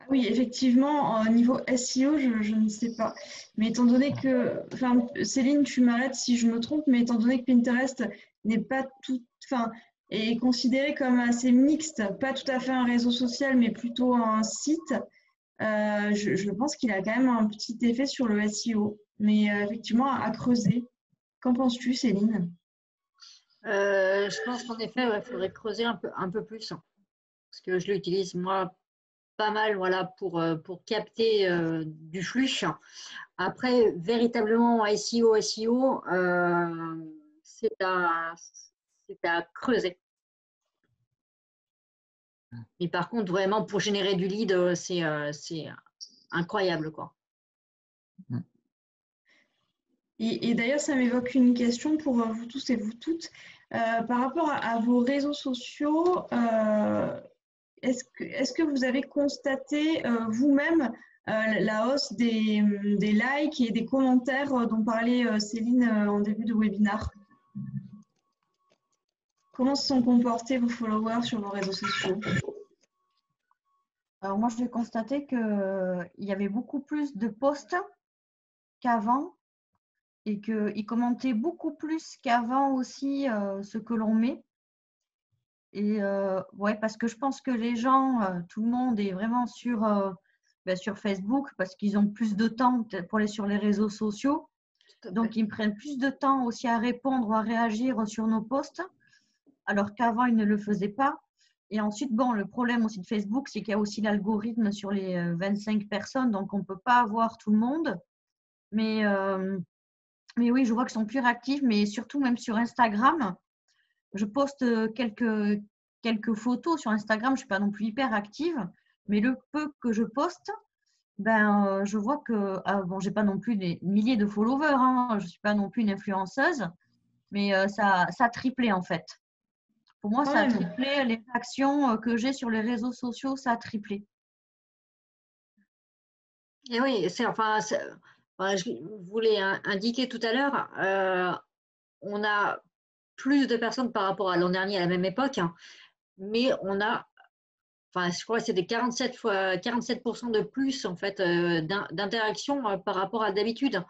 Oui, effectivement, au niveau SEO, je ne sais pas. Mais étant donné que, enfin, Céline, tu m'arrêtes si je me trompe, mais étant donné que Pinterest n'est pas tout, enfin, est considéré comme assez mixte, pas tout à fait un réseau social, mais plutôt un site, je pense qu'il a quand même un petit effet sur le SEO. Mais effectivement, à creuser. Qu'en penses-tu, Céline? Je pense qu'en effet, il faudrait creuser un peu plus, hein, parce que je l'utilise moi pas mal, voilà, pour capter du flux. Après, véritablement SEO, c'est à creuser. Mais par contre, vraiment, pour générer du lead, c'est incroyable, quoi. Et d'ailleurs, ça m'évoque une question pour vous tous et vous toutes. Par rapport à vos réseaux sociaux, est-ce que vous avez constaté vous-même la hausse des likes et des commentaires dont parlait Céline en début de webinaire? Comment se sont comportés vos followers sur vos réseaux sociaux? Alors moi, j'ai constaté qu'il y avait beaucoup plus de posts qu'avant et qu'ils commentaient beaucoup plus qu'avant aussi ce que l'on met. Et ouais, parce que je pense que les gens, tout le monde est vraiment sur Facebook parce qu'ils ont plus de temps pour aller sur les réseaux sociaux. Donc, ils prennent plus de temps aussi à répondre ou à réagir sur nos posts, alors qu'avant, ils ne le faisaient pas. Et ensuite, bon, le problème aussi de Facebook, c'est qu'il y a aussi l'algorithme sur les 25 personnes, donc on ne peut pas avoir tout le monde. Mais oui, je vois qu'ils sont plus réactifs, mais surtout même sur Instagram. Je poste quelques photos sur Instagram, je ne suis pas non plus hyper active, mais le peu que je poste, je vois que, bon, je n'ai pas non plus des milliers de followers, hein, je ne suis pas non plus une influenceuse, mais ça a triplé en fait. Pour moi, ça a triplé. Les réactions que j'ai sur les réseaux sociaux, ça a triplé. Et oui, je voulais indiquer tout à l'heure, on a plus de personnes par rapport à l'an dernier à la même époque, hein, mais on a, je crois que c'est des 47% de plus en fait d'interaction par rapport à d'habitude.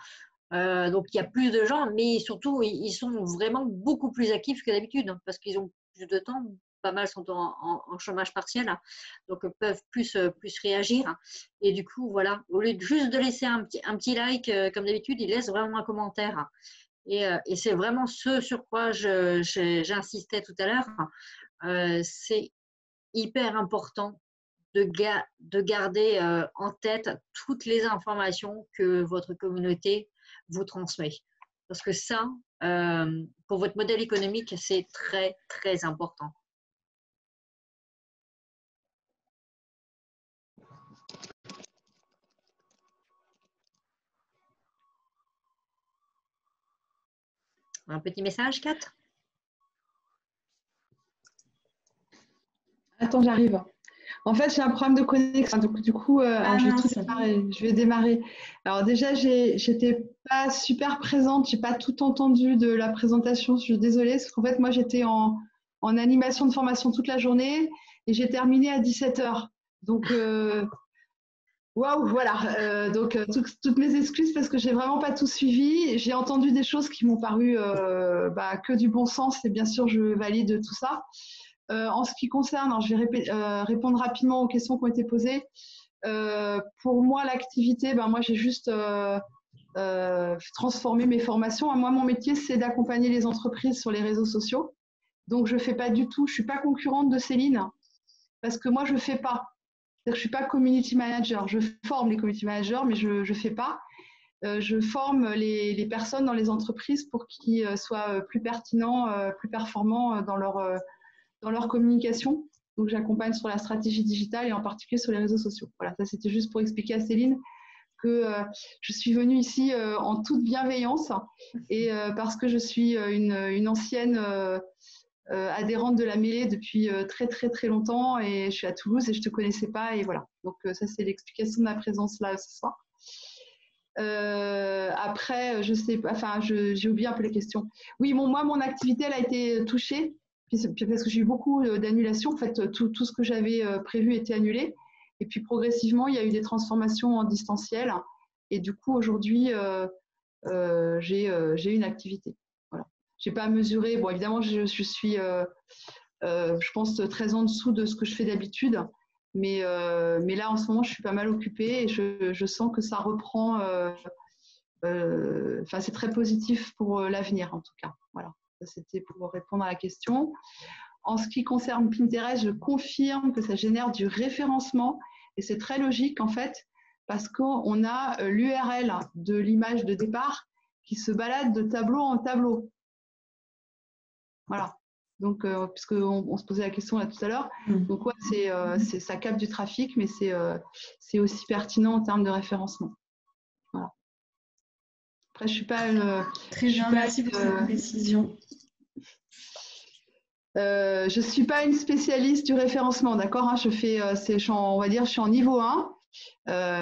Donc il y a plus de gens, mais surtout ils sont vraiment beaucoup plus actifs que d'habitude parce qu'ils ont plus de temps. Pas mal sont en chômage partiel, donc peuvent plus réagir. Et du coup, voilà, au lieu de juste de laisser un petit like comme d'habitude, ils laissent vraiment un commentaire. Et c'est vraiment ce sur quoi j'insistais tout à l'heure. C'est hyper important de garder en tête toutes les informations que votre communauté vous transmet. Parce que ça, pour votre modèle économique, c'est très, très important. Un petit message, Kat? Attends, j'arrive. En fait, j'ai un problème de connexion. Donc, du coup, je vais démarrer. Alors déjà, j'étais pas super présente, j'ai pas tout entendu de la présentation, je suis désolée, parce qu'en fait, moi, j'étais en animation de formation toute la journée et j'ai terminé à 17h. Donc, waouh, voilà. Donc, toutes mes excuses parce que j'ai vraiment pas tout suivi. J'ai entendu des choses qui m'ont paru que du bon sens et bien sûr, je valide tout ça. En ce qui concerne, alors je vais répondre rapidement aux questions qui ont été posées. Pour moi, l'activité, moi, j'ai juste transformé mes formations. Moi, mon métier, c'est d'accompagner les entreprises sur les réseaux sociaux. Donc, je fais pas du tout, je suis pas concurrente de Céline parce que moi, je fais pas. C'est-à-dire que je suis pas community manager. Je forme les community managers, mais je fais pas. Je forme les personnes dans les entreprises pour qu'ils soient plus pertinents, plus performants dans leur communication. Donc, j'accompagne sur la stratégie digitale et en particulier sur les réseaux sociaux. Voilà, ça c'était juste pour expliquer à Céline que je suis venue ici en toute bienveillance et parce que je suis une ancienne adhérente de la mêlée depuis très très très longtemps et je suis à Toulouse et je te connaissais pas et voilà. Donc ça c'est l'explication de ma présence là ce soir. Après, je sais pas, enfin j'ai oublié un peu les questions. Oui, moi mon activité elle a été touchée parce que j'ai eu beaucoup d'annulations. En fait, tout ce que j'avais prévu était annulé. Et puis progressivement, il y a eu des transformations en distanciel. Et du coup, aujourd'hui, j'ai une activité. Voilà. Je n'ai pas mesuré. Bon, évidemment, je suis, je pense, très en dessous de ce que je fais d'habitude. Mais là, en ce moment, je suis pas mal occupée et je sens que ça reprend. C'est très positif pour l'avenir, en tout cas. Voilà. C'était pour répondre à la question. En ce qui concerne Pinterest, je confirme que ça génère du référencement et c'est très logique en fait parce qu'on a l'URL de l'image de départ qui se balade de tableau en tableau. Voilà. Donc, puisqu'on se posait la question là tout à l'heure, donc ouais, ça capte du trafic, mais c'est aussi pertinent en termes de référencement. Voilà. Après, je suis pas une. Très bien, merci pour cette précision. Je suis pas une spécialiste du référencement, d'accord, hein, on va dire, je suis en niveau 1,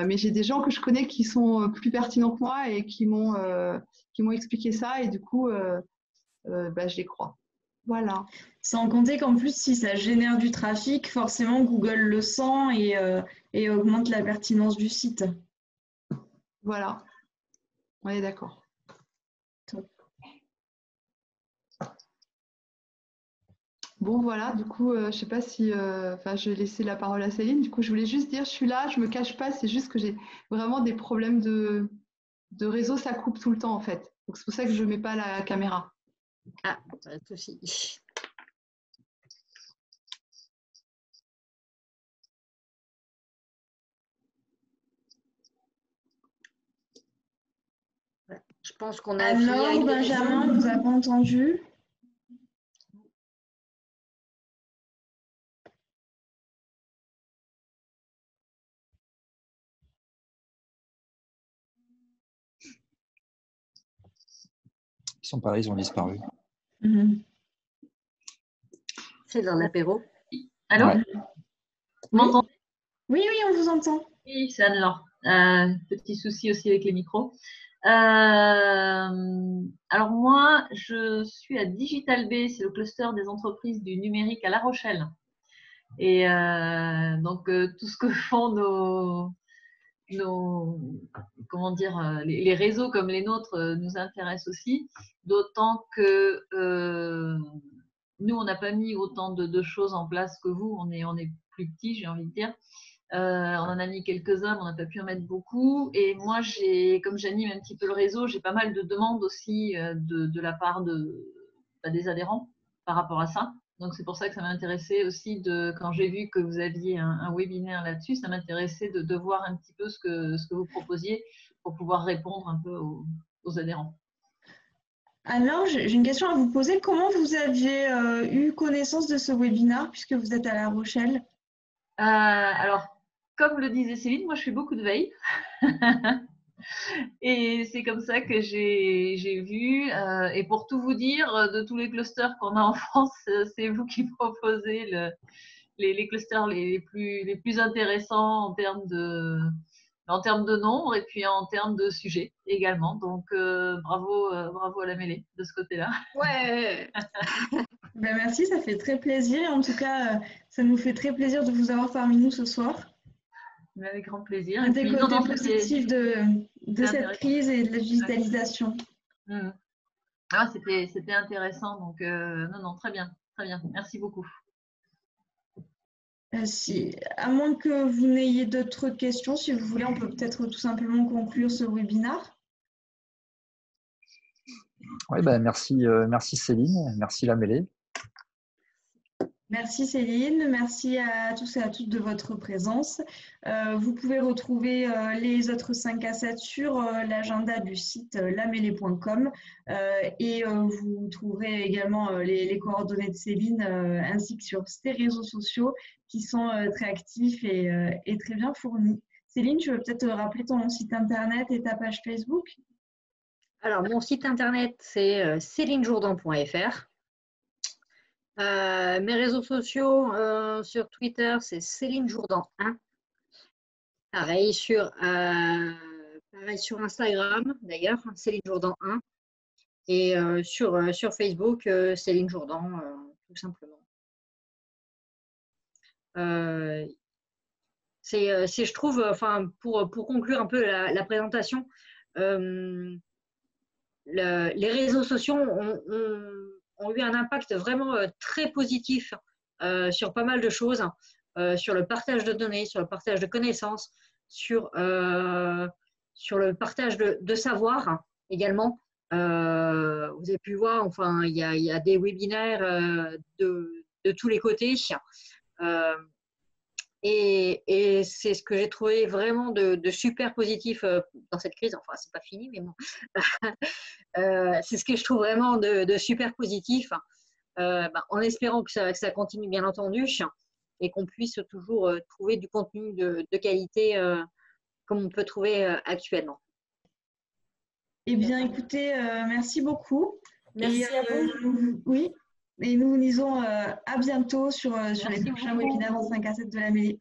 mais j'ai des gens que je connais qui sont plus pertinents que moi et qui m'ont expliqué ça et du coup, je les crois. Voilà. Sans compter qu'en plus, si ça génère du trafic, forcément Google le sent et augmente la pertinence du site. Voilà. On est d'accord. Bon, voilà, du coup, je ne sais pas si… je vais laisser la parole à Céline. Du coup, je voulais juste dire, je suis là, je ne me cache pas, c'est juste que j'ai vraiment des problèmes de réseau, ça coupe tout le temps, en fait. Donc, c'est pour ça que je ne mets pas la caméra. Ah, pas de souci. Je pense qu'on a… Alors, Benjamin, on ne vous a pas entendu. Ils sont pareils, ils ont disparu. C'est dans l'apéro. Allô, Ouais. vous m'entendez? Oui, on vous entend. Oui, c'est Anne-Laure. Petit souci aussi avec les micros. Alors moi, je suis à Digital B, c'est le cluster des entreprises du numérique à La Rochelle. Et donc tout ce que font comment dire, les réseaux comme les nôtres nous intéressent aussi, d'autant que nous, on n'a pas mis autant de choses en place que vous, on est plus petits, j'ai envie de dire. On en a mis quelques-uns, mais on n'a pas pu en mettre beaucoup. Et moi, comme j'anime un petit peu le réseau, j'ai pas mal de demandes aussi de la part des adhérents par rapport à ça. Donc, c'est pour ça que ça m'intéressait aussi, quand j'ai vu que vous aviez un webinaire là-dessus, ça m'intéressait de voir un petit peu ce que vous proposiez pour pouvoir répondre un peu aux adhérents. Alors, j'ai une question à vous poser. Comment vous aviez eu connaissance de ce webinaire puisque vous êtes à La Rochelle? Alors, comme le disait Céline, moi je fais beaucoup de veille. Et c'est comme ça que j'ai vu. Et pour tout vous dire, de tous les clusters qu'on a en France, c'est vous qui proposez les clusters les plus intéressants en termes en termes de nombre et puis en termes de sujet également. Donc, bravo à la mêlée de ce côté-là. Ouais. Ben, merci, ça fait très plaisir. Et en tout cas, ça nous fait très plaisir de vous avoir parmi nous ce soir. Avec grand plaisir. Un des côtés positifs de cette crise et de la digitalisation. Ah, c'était intéressant. Donc, non, très bien. Merci beaucoup. À moins que vous n'ayez d'autres questions, si vous voulez, on peut peut-être tout simplement conclure ce webinaire. Oui, merci Céline, merci la mêlée. Merci Céline, merci à tous et à toutes de votre présence. Vous pouvez retrouver les autres 5 à 7 sur l'agenda du site lamêlée.com et vous trouverez également les coordonnées de Céline ainsi que sur ses réseaux sociaux qui sont très actifs et très bien fournis. Céline, tu veux peut-être rappeler ton site internet et ta page Facebook? Alors, mon site internet, c'est célinejourdan.fr. Mes réseaux sociaux sur Twitter, c'est Céline Jourdan 1. Pareil sur Instagram, d'ailleurs, Céline Jourdan 1. Et sur Facebook, Céline Jourdan, tout simplement. Je trouve, enfin, pour conclure un peu la présentation, les réseaux sociaux ont eu un impact vraiment très positif sur pas mal de choses, sur le partage de données, sur le partage de connaissances, sur le partage de savoir également. Vous avez pu voir, enfin, il y a des webinaires de tous les côtés. Et c'est ce que j'ai trouvé vraiment de super positif dans cette crise. Enfin, c'est pas fini, mais bon. C'est ce que je trouve vraiment de super positif, en espérant que ça continue, bien entendu, et qu'on puisse toujours trouver du contenu de qualité comme on peut trouver actuellement. Eh bien, écoutez, merci beaucoup. Merci à vous. Oui, et nous vous disons à bientôt sur les prochains webinaires en 5 à 7 de la mêlée.